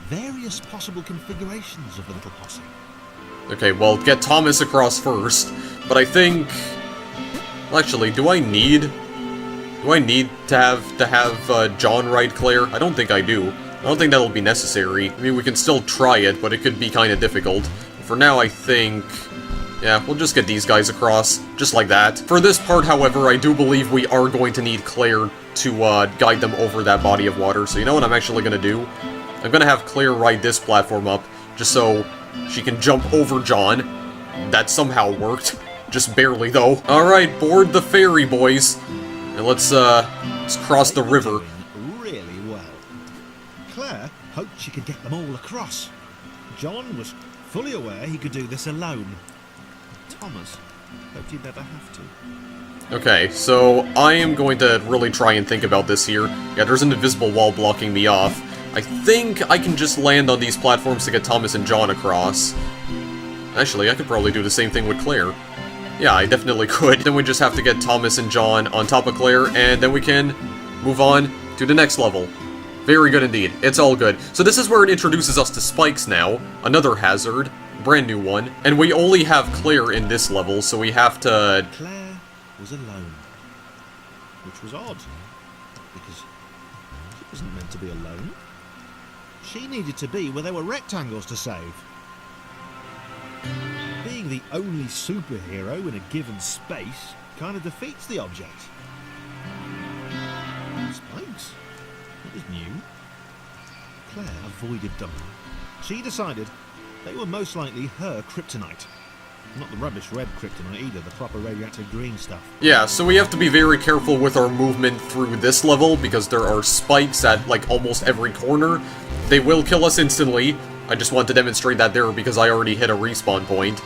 various possible configurations of the little posse. Okay, well, get Thomas across first, but I think... Actually, do I need to have John ride Claire? I don't think I do. I don't think that'll be necessary. I mean, we can still try it, but it could be kind of difficult. For now, I think... Yeah, we'll just get these guys across, just like that. For this part, however, I do believe we are going to need Claire to guide them over that body of water. So you know what I'm actually going to do? I'm going to have Claire ride this platform up, just so she can jump over John. That somehow worked. Just barely, though. Alright, board the ferry, boys. And let's cross the river. Really well. Claire hoped she could get them all across. John was fully aware he could do this alone. Thomas hoped he'd never have to. Okay, so I am going to really try and think about this here. Yeah, there's an invisible wall blocking me off. I think I can just land on these platforms to get Thomas and John across. Actually, I could probably do the same thing with Claire. Yeah, I definitely could. Then we just have to get Thomas and John on top of Claire, and then we can move on to the next level. Very good indeed. It's all good. So this is where it introduces us to spikes now. Another hazard. Brand new one. And we only have Claire in this level, so we have to... Claire was alone. Which was odd. Because she wasn't meant to be alone. She needed to be where there were rectangles to save. Being the only superhero in a given space kind of defeats the object. Spikes? It was new. Claire avoided them. She decided they were most likely her kryptonite. Not the rubbish red kryptonite either, the proper radioactive green stuff. Yeah, so we have to be very careful with our movement through this level because there are spikes at, like, almost every corner. They will kill us instantly. I just want to demonstrate that there because I already hit a respawn point.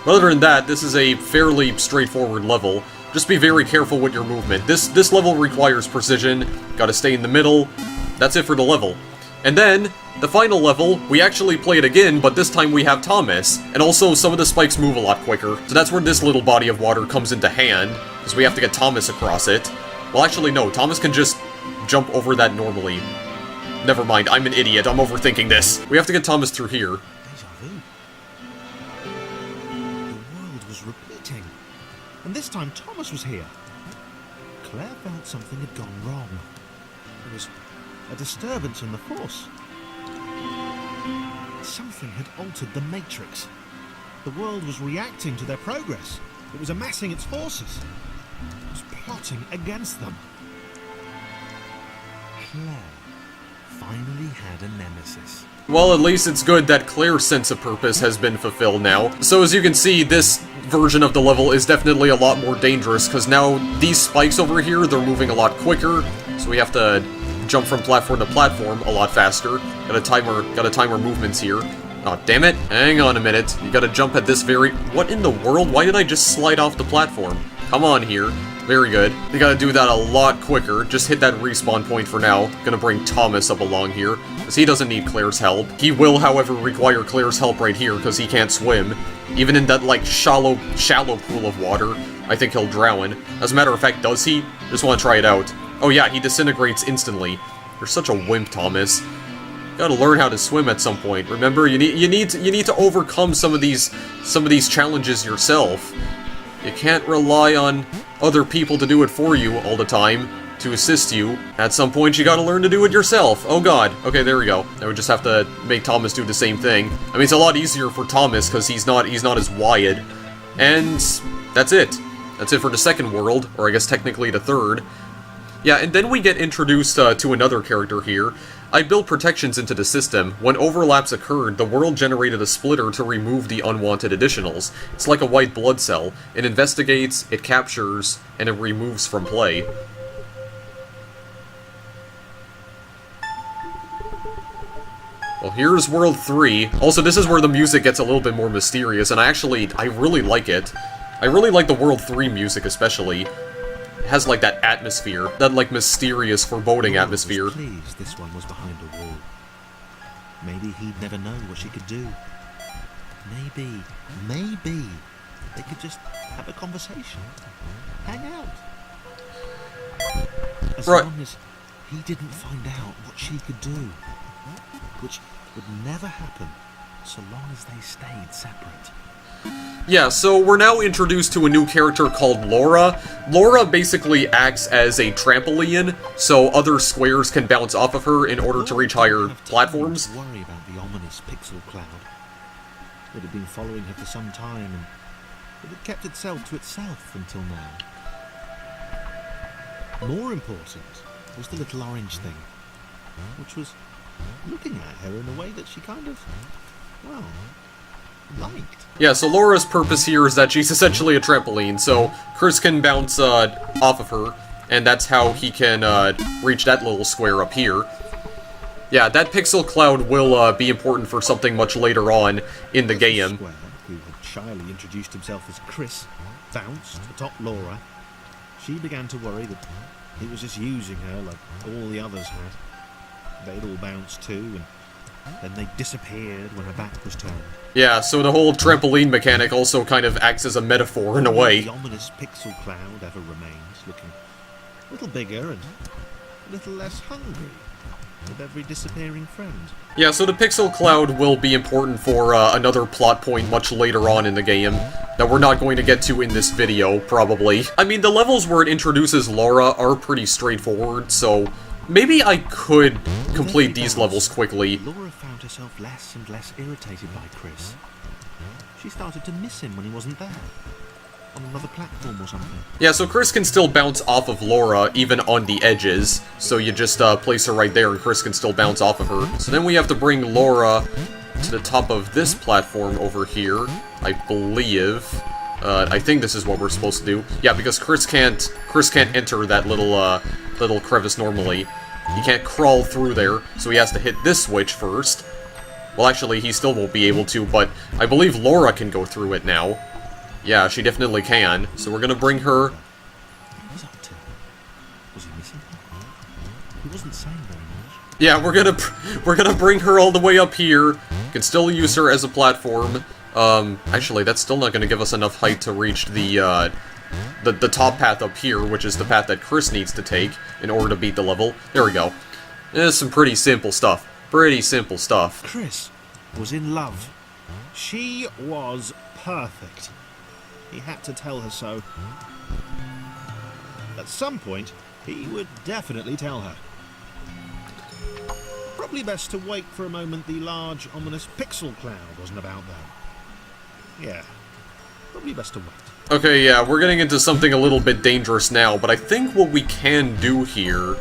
But other than that, this is a fairly straightforward level. Just be very careful with your movement. This level requires precision. Gotta stay in the middle. That's it for the level. And then, the final level, we actually play it again, but this time we have Thomas. And also, some of the spikes move a lot quicker. So that's where this little body of water comes into hand, because we have to get Thomas across it. Well, actually, no. Thomas can just jump over that normally. Never mind, I'm an idiot. I'm overthinking this. We have to get Thomas through here. Deja vu. The world was repeating. And this time Thomas was here. Claire felt something had gone wrong. There was a disturbance in the force. Something had altered the matrix. The world was reacting to their progress. It was amassing its forces. It was plotting against them. Claire finally had a nemesis. Well, at least it's good that Claire's sense of purpose has been fulfilled now. So as you can see, this version of the level is definitely a lot more dangerous, because now these spikes over here, they're moving a lot quicker, so we have to jump from platform to platform a lot faster. Gotta time our movements here. Oh, damn it. Hang on a minute. You gotta jump at this very... What in the world? Why did I just slide off the platform? Come on here. Very good. You gotta do that a lot quicker. Just hit that respawn point for now. Gonna bring Thomas up along here, because he doesn't need Claire's help. He will, however, require Claire's help right here, because he can't swim. Even in that, like, shallow pool of water, I think he'll drown. As a matter of fact, does he? Just want to try it out. Oh yeah, he disintegrates instantly. You're such a wimp, Thomas. You gotta learn how to swim at some point. Remember, you need to overcome some of these challenges yourself. You can't rely on other people to do it for you all the time, to assist you. At some point, you gotta learn to do it yourself. Oh god. Okay, there we go. I would just have to make Thomas do the same thing. I mean, it's a lot easier for Thomas, because he's not as wired. And that's it. That's it for the second world, or I guess technically the third. Yeah, and then we get introduced to another character here. I built protections into the system. When overlaps occurred, the world generated a splitter to remove the unwanted additionals. It's like a white blood cell. It investigates, it captures, and it removes from play. Well, here's World 3. Also, this is where the music gets a little bit more mysterious, and I really like it. I really like the World 3 music, especially. It has, like, that atmosphere. That, like, mysterious, foreboding atmosphere. Please, this one was behind a wall. Maybe he'd never know what she could do. Maybe they could just have a conversation. Hang out. As long as he didn't find out what she could do. Which would never happen, so long as they stayed separate. Yeah, so we're now introduced to a new character called Laura. Laura basically acts as a trampoline, so other squares can bounce off of her in order to reach higher platforms. Worry about the ominous pixel cloud. It had been following her for some time, and it had kept itself to itself until now. More important was the little orange thing, which was looking at her in a way that she kind of, well, liked. Yeah, so Laura's purpose here is that she's essentially a trampoline, so Chris can bounce off of her, and that's how he can reach that little square up here. Yeah, that pixel cloud will be important for something much later on in the game. Square, who had shyly introduced himself as Chris, bounced atop Laura. She began to worry that he was just using her like all the others had. They'd all bounced too, and then they disappeared when her back was turned. Yeah, so the whole trampoline mechanic also kind of acts as a metaphor in a way. The ominous pixel cloud ever remains, looking a little bigger and a little less hungry with every disappearing friend. Yeah, so the pixel cloud will be important for another plot point much later on in the game that we're not going to get to in this video, probably. I mean, the levels where it introduces Laura are pretty straightforward, so maybe I could complete these levels quickly. Laura found herself less and less irritated by Chris. She started to miss him when he wasn't there, on another platform or something. Yeah, so Chris can still bounce off of Laura, even on the edges. So you just place her right there, and Chris can still bounce off of her. So then we have to bring Laura to the top of this platform over here, I believe. I think this is what we're supposed to do. Yeah, because Chris can't enter that little crevice normally. He can't crawl through there, so he has to hit this switch first. Well, actually, he still won't be able to, but I believe Laura can go through it now. Yeah, she definitely can. So we're gonna bring her. What was up to? Was he missing her? He wasn't saying very much. Yeah, we're gonna bring her all the way up here. Can still use her as a platform. Actually, that's still not gonna give us enough height to reach the top path up here, which is the path that Chris needs to take in order to beat the level. There we go. It's some pretty simple stuff. Pretty simple stuff. Chris was in love. She was perfect. He had to tell her so. At some point, he would definitely tell her. Probably best to wait for a moment the large, ominous pixel cloud wasn't about there. Yeah, probably best to wait. Okay, yeah, we're getting into something a little bit dangerous now, but I think what we can do here,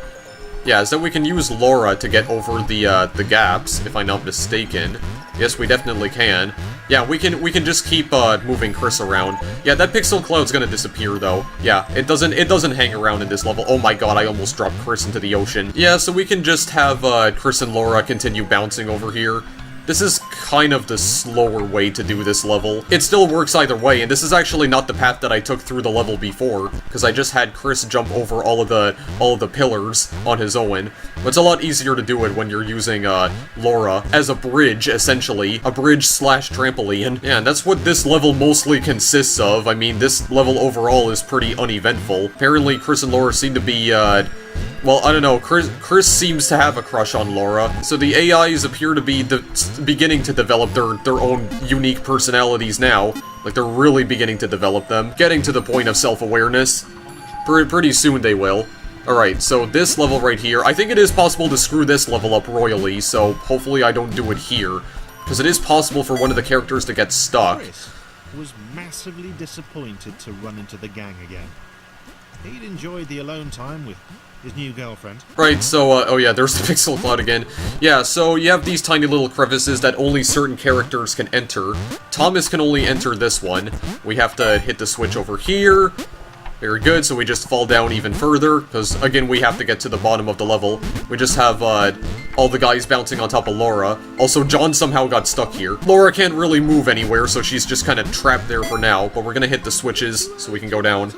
yeah, is that we can use Laura to get over the gaps, if I'm not mistaken. Yes, we definitely can. Yeah, we can just keep moving Chris around. Yeah, that pixel cloud's gonna disappear though. Yeah, it doesn't hang around in this level. Oh my god, I almost dropped Chris into the ocean. Yeah, so we can just have Chris and Laura continue bouncing over here. This is kind of the slower way to do this level. It still works either way, and this is actually not the path that I took through the level before, because I just had Chris jump over all of the pillars on his own. But it's a lot easier to do it when you're using Laura as a bridge, essentially. A bridge/trampoline. Yeah, and that's what this level mostly consists of. I mean, this level overall is pretty uneventful. Apparently, Chris and Laura seem to be, well, I don't know, Chris seems to have a crush on Laura, so the AIs appear to be beginning to develop their own unique personalities now. Like, they're really beginning to develop them, getting to the point of self-awareness. Pretty soon they will. Alright, so this level right here, I think it is possible to screw this level up royally, so hopefully I don't do it here. Because it is possible for one of the characters to get stuck. Chris was massively disappointed to run into the gang again. He'd enjoyed the alone time with his new girlfriend. Right, so, oh yeah, there's the pixel cloud again. Yeah, so you have these tiny little crevices that only certain characters can enter. Thomas can only enter this one. We have to hit the switch over here. Very good, so we just fall down even further, because, again, we have to get to the bottom of the level. We just have, all the guys bouncing on top of Laura. Also, John somehow got stuck here. Laura can't really move anywhere, so she's just kind of trapped there for now, but we're gonna hit the switches so we can go down.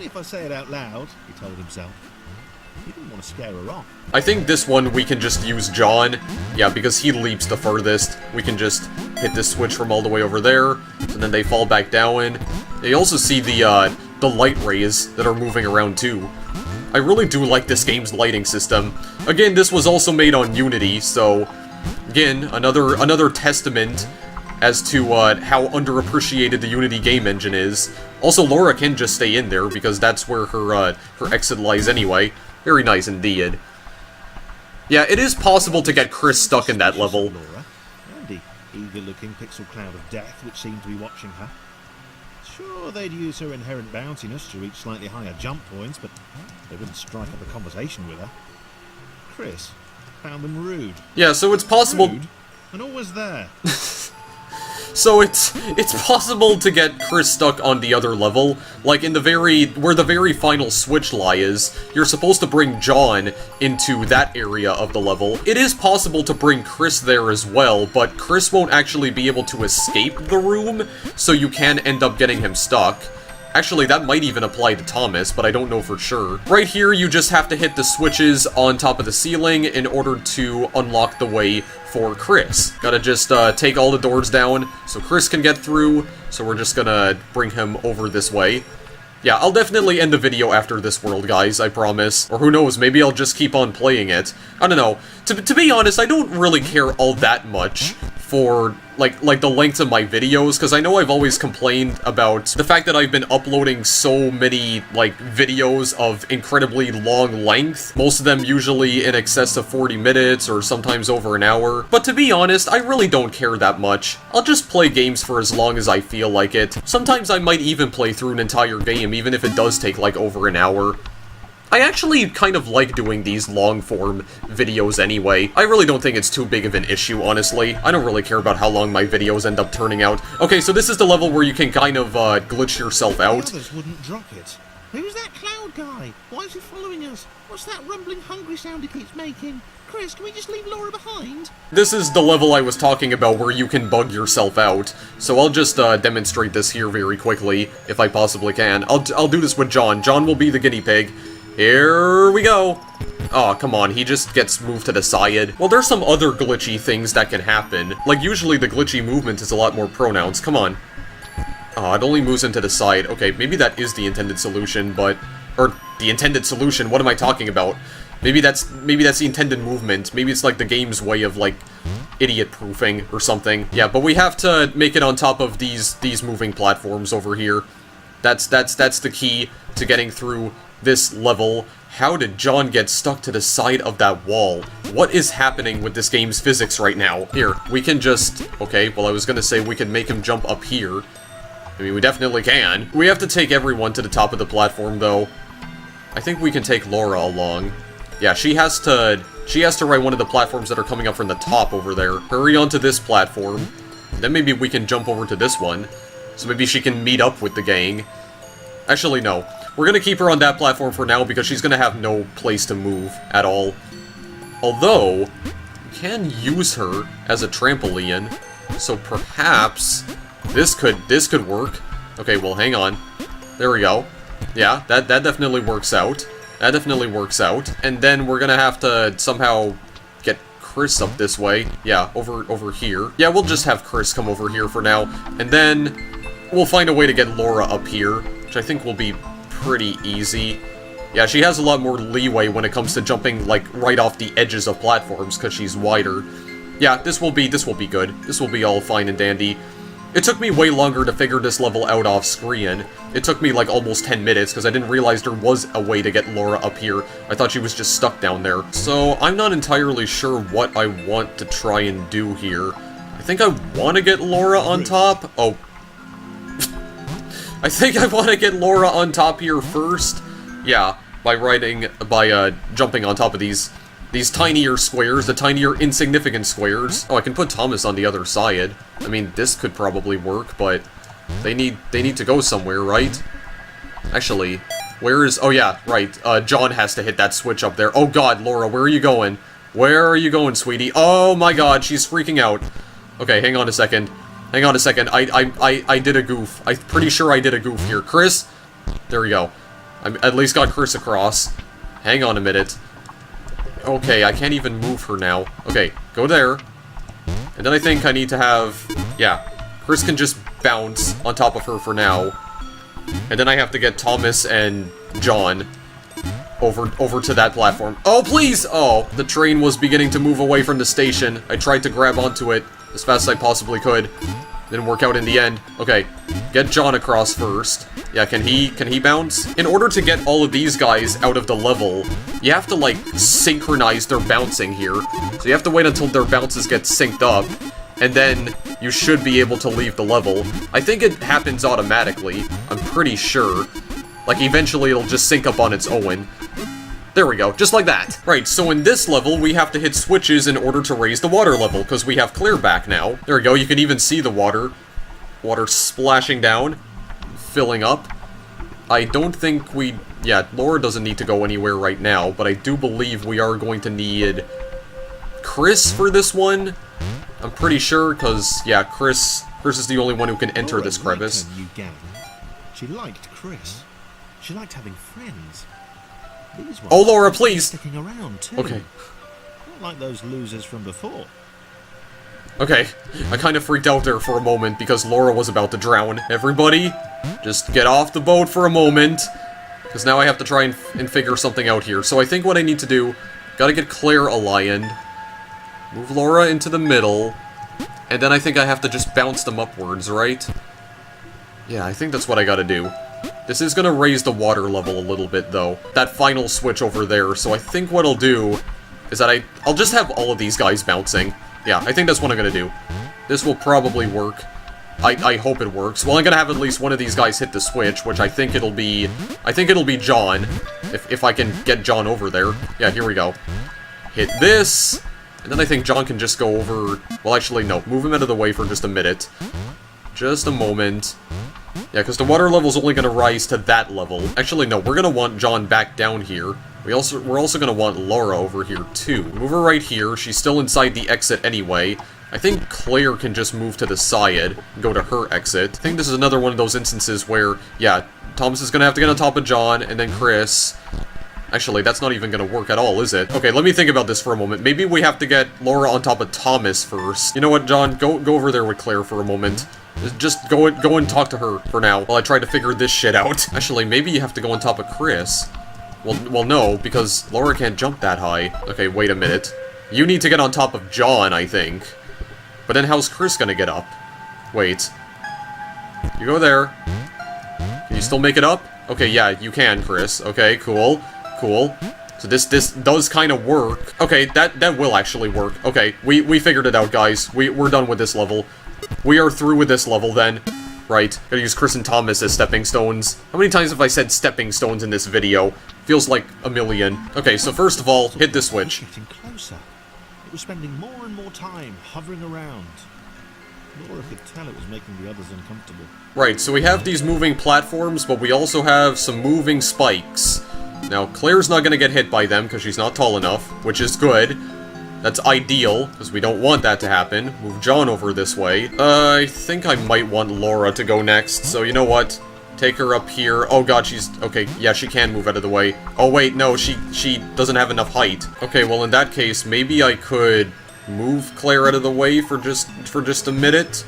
If I say it out loud, he told himself. He didn't want to scare her off. I think this one we can just use John. Yeah, because he leaps the furthest. We can just hit this switch from all the way over there, and then they fall back down. You also see the light rays that are moving around too. I really do like this game's lighting system. Again, this was also made on Unity, so again, another testament as to how underappreciated the Unity game engine is. Also, Laura can just stay in there, because that's where her exit lies anyway. Very nice indeed. Yeah, it is possible to get Chris stuck in that level. Laura, and the eager-looking pixel cloud of death which seemed to be watching her. Sure, they'd use her inherent bounciness to reach slightly higher jump points, but they wouldn't strike up a conversation with her. Chris found them rude. Yeah, so it's possible... Rude? and always there. So it's possible to get Chris stuck on the other level, like in where the very final switch lie is. You're supposed to bring John into that area of the level. It is possible to bring Chris there as well, but Chris won't actually be able to escape the room, so you can end up getting him stuck. Actually, that might even apply to Thomas, but I don't know for sure. Right here, you just have to hit the switches on top of the ceiling in order to unlock the way for Chris. Gotta just take all the doors down so Chris can get through, so we're just gonna bring him over this way. Yeah, I'll definitely end the video after this world, guys, I promise. Or who knows, maybe I'll just keep on playing it. I don't know. To be honest, I don't really care all that much for, like the length of my videos, because I know I've always complained about the fact that I've been uploading so many, like, videos of incredibly long length, most of them usually in excess of 40 minutes, or sometimes over an hour. But to be honest, I really don't care that much. I'll just play games for as long as I feel like it. Sometimes I might even play through an entire game, even if it does take, like, over an hour. I actually kind of like doing these long-form videos anyway. I really don't think it's too big of an issue, honestly. I don't really care about how long my videos end up turning out. Okay, so this is the level where you can kind of, glitch yourself out. The others wouldn't drop it. Who's that cloud guy? Why is he following us? What's that rumbling hungry sound he keeps making? Chris, can we just leave Laura behind? This is the level I was talking about where you can bug yourself out. So I'll just, demonstrate this here very quickly, if I possibly can. I'll do this with John. John will be the guinea pig. Here we go! Oh, come on, he just gets moved to the side. Well, there's some other glitchy things that can happen. Like, usually the glitchy movement is a lot more pronounced. Come on. Oh, it only moves into the side. Okay, maybe that is the intended solution, but... Or, the intended solution, what am I talking about? Maybe that's the intended movement. Maybe it's like the game's way of, like, idiot-proofing or something. Yeah, but we have to make it on top of these moving platforms over here. That's the key to getting through this level. How did John get stuck to the side of that wall? What is happening with this game's physics right now? Here, we can just... Okay, well I was gonna say we can make him jump up here. I mean, we definitely can. We have to take everyone to the top of the platform, though. I think we can take Laura along. Yeah, she has to ride one of the platforms that are coming up from the top over there. Hurry onto this platform. Then maybe we can jump over to this one. So maybe she can meet up with the gang. Actually, no. We're gonna keep her on that platform for now because she's gonna have no place to move at all. Although, we can use her as a trampoline, so perhaps this could work. Okay, well, hang on. There we go. Yeah, that definitely works out. That definitely works out. And then we're gonna have to somehow get Chris up this way. Yeah, over here. Yeah, we'll just have Chris come over here for now. And then we'll find a way to get Laura up here, which I think will be pretty easy. Yeah, she has a lot more leeway when it comes to jumping, like, right off the edges of platforms, because she's wider. Yeah, this will be good. This will be all fine and dandy. It took me way longer to figure this level out off screen. It took me, like, almost 10 minutes, because I didn't realize there was a way to get Laura up here. I thought she was just stuck down there. So, I'm not entirely sure what I want to try and do here. I think I want to get Laura on top. Oh. I think I want to get Laura on top here first. Yeah, by jumping on top of these tinier squares, the tinier insignificant squares. Oh, I can put Thomas on the other side. I mean, this could probably work, but they need to go somewhere, right? Actually, where is... Oh yeah, right. John has to hit that switch up there. Oh god, Laura, where are you going? Where are you going, sweetie? Oh my god, she's freaking out. Okay, hang on a second. Hang on a second, I did a goof. I'm pretty sure I did a goof here. Chris? There we go. I at least got Chris across. Hang on a minute. Okay, I can't even move her now. Okay, go there. And then I think I need to have... Yeah, Chris can just bounce on top of her for now. And then I have to get Thomas and John over to that platform. Oh, please! Oh, the train was beginning to move away from the station. I tried to grab onto it as fast as I possibly could. Didn't work out in the end. Okay, get John across first. Yeah, can he bounce? In order to get all of these guys out of the level, you have to, like, synchronize their bouncing here. So you have to wait until their bounces get synced up, and then you should be able to leave the level. I think it happens automatically. I'm pretty sure. Like, eventually it'll just sync up on its own. There we go, just like that. Right, so in this level, we have to hit switches in order to raise the water level, because we have Claire back now. There we go, you can even see the water. Water splashing down, filling up. I don't think we... Yeah, Laura doesn't need to go anywhere right now, but I do believe we are going to need Chris for this one. I'm pretty sure, because, yeah, Chris is the only one who can enter this crevice. She liked Chris. She liked having friends. These ones Oh, Laura, please! Sticking around, too. Okay. Not like those losers from before. Okay, I kind of freaked out there for a moment because Laura was about to drown. Everybody, just get off the boat for a moment, because now I have to try and figure something out here. So I think what I need to do, gotta get Claire a lion, move Laura into the middle, and then I think I have to just bounce them upwards, right? Yeah, I think that's what I gotta do. This is gonna raise the water level a little bit, though. That final switch over there, so I think what I'll do is that I'll just have all of these guys bouncing. Yeah, I think that's what I'm gonna do. This will probably work. I hope it works. Well, I'm gonna have at least one of these guys hit the switch, which I think it'll be John. If I can get John over there. Yeah, here we go. Hit this, and then I think John can just go over... Well, actually, no. Move him out of the way for just a minute. Just a moment. Yeah, because the water level's only gonna rise to that level. Actually, no, we're gonna want John back down here. We're also gonna want Laura over here, too. Move her right here. She's still inside the exit anyway. I think Claire can just move to the side and go to her exit. I think this is another one of those instances where, yeah, Thomas is gonna have to get on top of John, and then Chris. Actually, that's not even gonna work at all, is it? Okay, let me think about this for a moment. Maybe we have to get Laura on top of Thomas first. You know what, John? Go over there with Claire for a moment. Just go and talk to her for now while I try to figure this shit out. Actually, maybe you have to go on top of Chris. Well, no, because Laura can't jump that high. Okay, wait a minute. You need to get on top of John, I think. But then how's Chris gonna get up? Wait. You go there. Can you still make it up? Okay, yeah, you can, Chris. Okay, cool. Cool. So this does kind of work. Okay, that will actually work. Okay, we figured it out, guys. We're done with this level. We are through with this level, then. Right. Gotta use Chris and Thomas as stepping stones. How many times have I said stepping stones in this video? Feels like a million. Okay, so first of all, hit this switch. Getting closer. It was spending more and more time hovering around. Laura could tell it was making the others uncomfortable. Right, so we have these moving platforms, but we also have some moving spikes. Now, Claire's not gonna get hit by them, because she's not tall enough, which is good. That's ideal, because we don't want that to happen. Move John over this way. I think I might want Laura to go next, so you know what? Take her up here. Oh god, she's... Okay, yeah, she can move out of the way. Oh wait, no, she doesn't have enough height. Okay, well in that case, maybe I could move Claire out of the way for just a minute,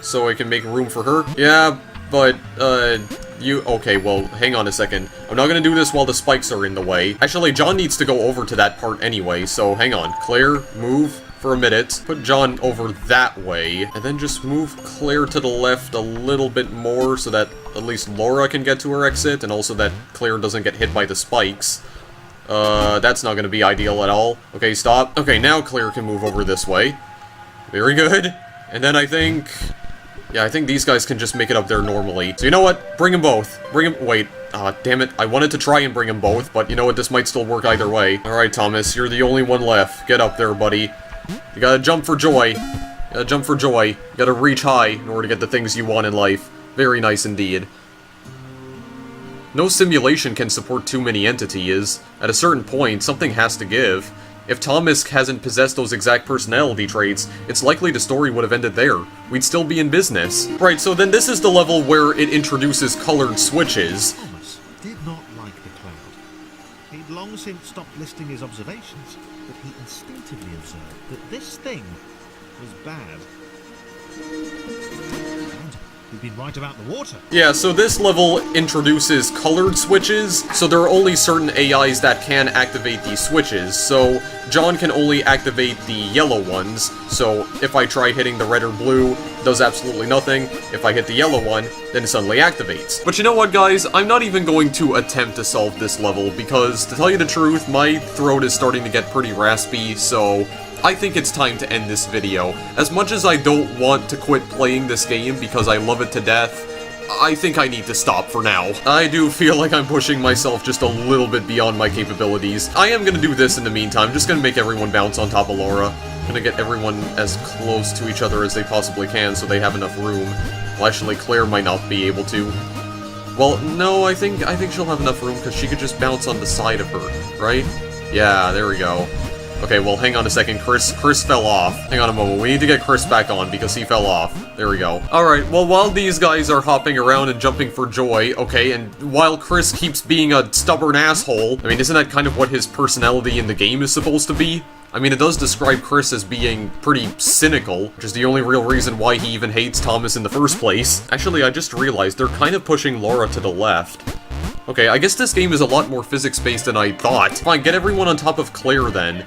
so I can make room for her. Yeah, but, okay, well, hang on a second. I'm not gonna do this while the spikes are in the way. Actually, John needs to go over to that part anyway, so hang on. Claire, move for a minute. Put John over that way, and then just move Claire to the left a little bit more so that at least Laura can get to her exit, and also that Claire doesn't get hit by the spikes. That's not gonna be ideal at all. Okay, stop. Okay, now Claire can move over this way. Very good. And then I think... Yeah, I think these guys can just make it up there normally. So you know what? Bring them both. Bring them... Wait. Damn it. I wanted to try and bring them both, but you know what? This might still work either way. Alright, Thomas. You're the only one left. Get up there, buddy. You gotta jump for joy. You gotta jump for joy. You gotta reach high in order to get the things you want in life. Very nice indeed. No simulation can support too many entities. At a certain point, something has to give. If Thomas hasn't possessed those exact personality traits, it's likely the story would have ended there. We'd still be in business. Right, so then this is the level where it introduces colored switches. Thomas did not like the cloud. He'd long since stopped listing his observations, but he instinctively observed that this thing was bad. We've been right about the water. Yeah, so this level introduces colored switches, so there are only certain AIs that can activate these switches. So John can only activate the yellow ones, so if I try hitting the red or blue, it does absolutely nothing. If I hit the yellow one, then it suddenly activates. But you know what, guys? I'm not even going to attempt to solve this level, because, to tell you the truth, my throat is starting to get pretty raspy, so... I think it's time to end this video. As much as I don't want to quit playing this game because I love it to death, I think I need to stop for now. I do feel like I'm pushing myself just a little bit beyond my capabilities. I am gonna do this in the meantime, just gonna make everyone bounce on top of Laura. Gonna get everyone as close to each other as they possibly can so they have enough room. Well, actually, Claire might not be able to. Well, no, I think she'll have enough room because she could just bounce on the side of her, right? Yeah, there we go. Okay, well, hang on a second. Chris fell off. Hang on a moment. We need to get Chris back on because he fell off. There we go. Alright, well, while these guys are hopping around and jumping for joy, okay, and while Chris keeps being a stubborn asshole, I mean, isn't that kind of what his personality in the game is supposed to be? I mean, it does describe Chris as being pretty cynical, which is the only real reason why he even hates Thomas in the first place. Actually, I just realized they're kind of pushing Laura to the left. Okay, I guess this game is a lot more physics-based than I thought. Fine, get everyone on top of Claire, then.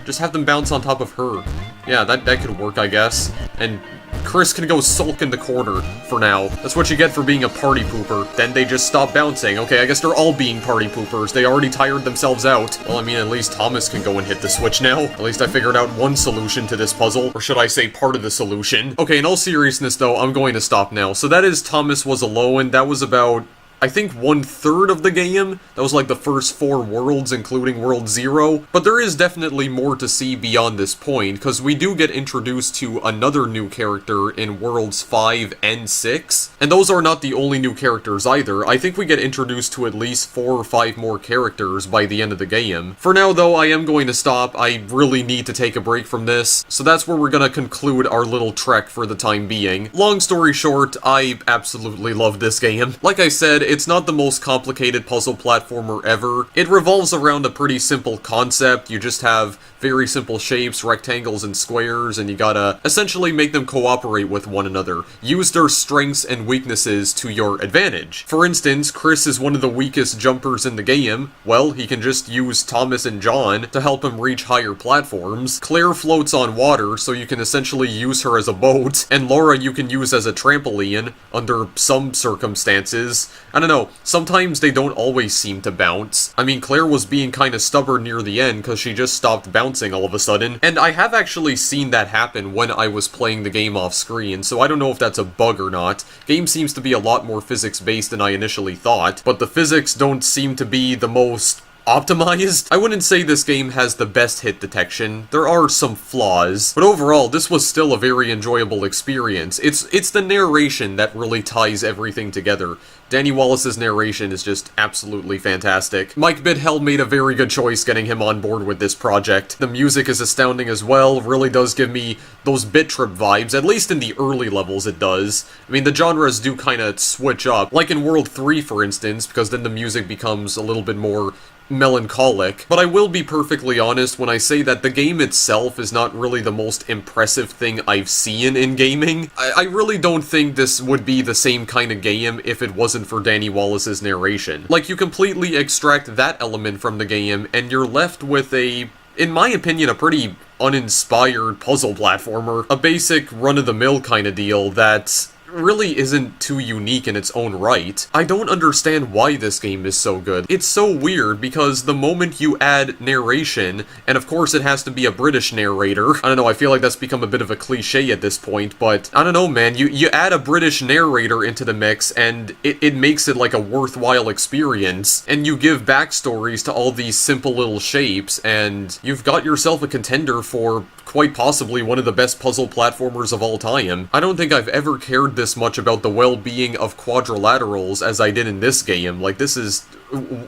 Just have them bounce on top of her. Yeah, that could work, I guess. And Chris can go sulk in the corner for now. That's what you get for being a party pooper. Then they just stop bouncing. Okay, I guess they're all being party poopers. They already tired themselves out. Well, I mean, at least Thomas can go and hit the switch now. At least I figured out one solution to this puzzle. Or should I say part of the solution? Okay, in all seriousness, though, I'm going to stop now. So that is Thomas Was Alone. That was about, I think, 1/3 of the game. That was like the first 4 worlds, including World 0. But there is definitely more to see beyond this point, because we do get introduced to another new character in Worlds 5 and 6. And those are not the only new characters either. I think we get introduced to at least 4 or 5 more characters by the end of the game. For now, though, I am going to stop. I really need to take a break from this. So that's where we're going to conclude our little trek for the time being. Long story short, I absolutely love this game. Like I said, it's not the most complicated puzzle platformer ever. It revolves around a pretty simple concept. You just have very simple shapes, rectangles and squares, and you gotta essentially make them cooperate with one another. Use their strengths and weaknesses to your advantage. For instance, Chris is one of the weakest jumpers in the game. Well, he can just use Thomas and John to help him reach higher platforms. Claire floats on water, so you can essentially use her as a boat. And Laura you can use as a trampoline, under some circumstances. I don't know, sometimes they don't always seem to bounce. I mean, Claire was being kinda stubborn near the end because she just stopped bouncing all of a sudden. And I have actually seen that happen when I was playing the game off screen, so I don't know if that's a bug or not. Game seems to be a lot more physics-based than I initially thought, but the physics don't seem to be the most optimized. I wouldn't say this game has the best hit detection. There are some flaws, but overall, this was still a very enjoyable experience. It's the narration that really ties everything together. Danny Wallace's narration is just absolutely fantastic. Mike Bidhell made a very good choice getting him on board with this project. The music is astounding as well, really does give me those Bit Trip vibes, at least in the early levels it does. I mean, the genres do kinda switch up, like in World 3 for instance, because then the music becomes a little bit more melancholic, but I will be perfectly honest when I say that the game itself is not really the most impressive thing I've seen in gaming. I really don't think this would be the same kind of game if it wasn't for Danny Wallace's narration. Like, you completely extract that element from the game, and you're left with a, in my opinion, a pretty uninspired puzzle platformer. A basic run-of-the-mill kind of deal that really isn't too unique in its own right. I don't understand why this game is so good. It's so weird because the moment you add narration, and of course it has to be a British narrator, I don't know, I feel like that's become a bit of a cliche at this point, but I don't know, man, you add a British narrator into the mix and it makes it like a worthwhile experience, and you give backstories to all these simple little shapes, and you've got yourself a contender for quite possibly one of the best puzzle platformers of all time. I don't think I've ever cared this much about the well-being of quadrilaterals as I did in this game. Like, this is,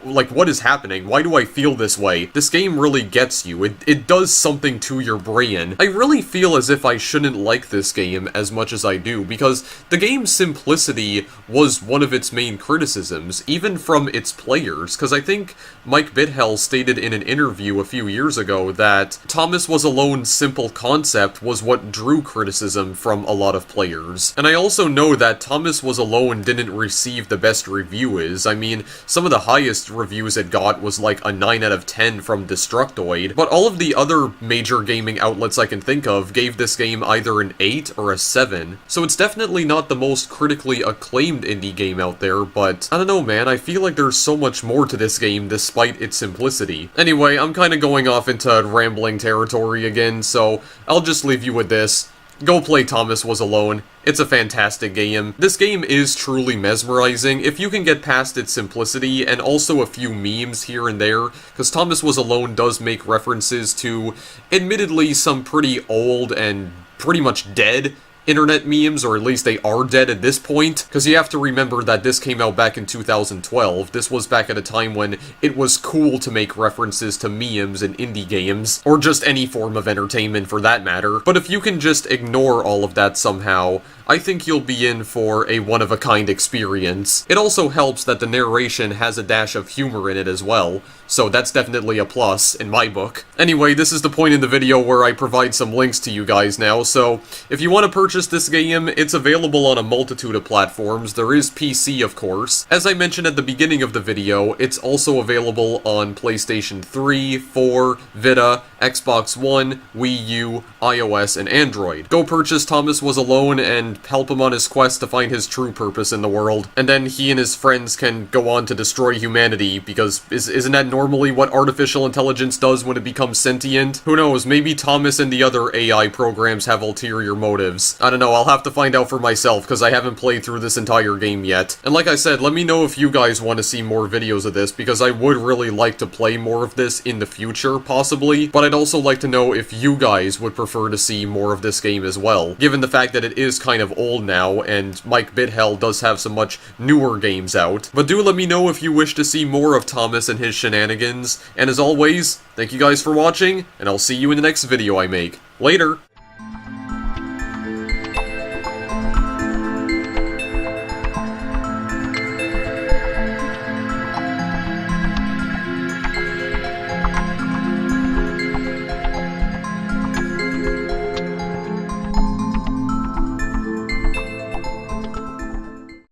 like, what is happening? Why do I feel this way? This game really gets you. It does something to your brain. I really feel as if I shouldn't like this game as much as I do, because the game's simplicity was one of its main criticisms, even from its players, because I think Mike Bidhell stated in an interview a few years ago that Thomas Was Alone's simple concept was what drew criticism from a lot of players. And I also know that Thomas Was Alone didn't receive the best reviews. I mean, some of the highest reviews it got was like a 9 out of 10 from Destructoid, but all of the other major gaming outlets I can think of gave this game either an 8 or a 7. So it's definitely not the most critically acclaimed indie game out there, but I don't know, man, I feel like there's so much more to this game despite its simplicity. Anyway, I'm kind of going off into rambling territory again, so I'll just leave you with this. go play Thomas Was Alone. It's a fantastic game. This game is truly mesmerizing if you can get past its simplicity and also a few memes here and there, because Thomas Was Alone does make references to, admittedly, some pretty old and pretty much dead internet memes, or at least they are dead at this point, because you have to remember that this came out back in 2012. This was back at a time when it was cool to make references to memes in indie games, or just any form of entertainment for that matter. But if you can just ignore all of that somehow, I think you'll be in for a one-of-a-kind experience. It also helps that the narration has a dash of humor in it as well, so that's definitely a plus in my book. Anyway, this is the point in the video where I provide some links to you guys now, so if you want to purchase this game, it's available on a multitude of platforms. There is PC, of course. As I mentioned at the beginning of the video, it's also available on PlayStation 3, 4, Vita, Xbox One, Wii U, iOS, and Android. Go purchase Thomas Was Alone and help him on his quest to find his true purpose in the world. And then he and his friends can go on to destroy humanity, because isn't that normally what artificial intelligence does when it becomes sentient? Who knows, maybe Thomas and the other AI programs have ulterior motives. I don't know, I'll have to find out for myself, because I haven't played through this entire game yet. And like I said, let me know if you guys want to see more videos of this, because I would really like to play more of this in the future, possibly, but I'd also like to know if you guys would prefer to see more of this game as well, given the fact that it is kind of old now, and Mike Bithell does have some much newer games out. But do let me know if you wish to see more of Thomas and his shenanigans, and as always, thank you guys for watching, and I'll see you in the next video I make. Later!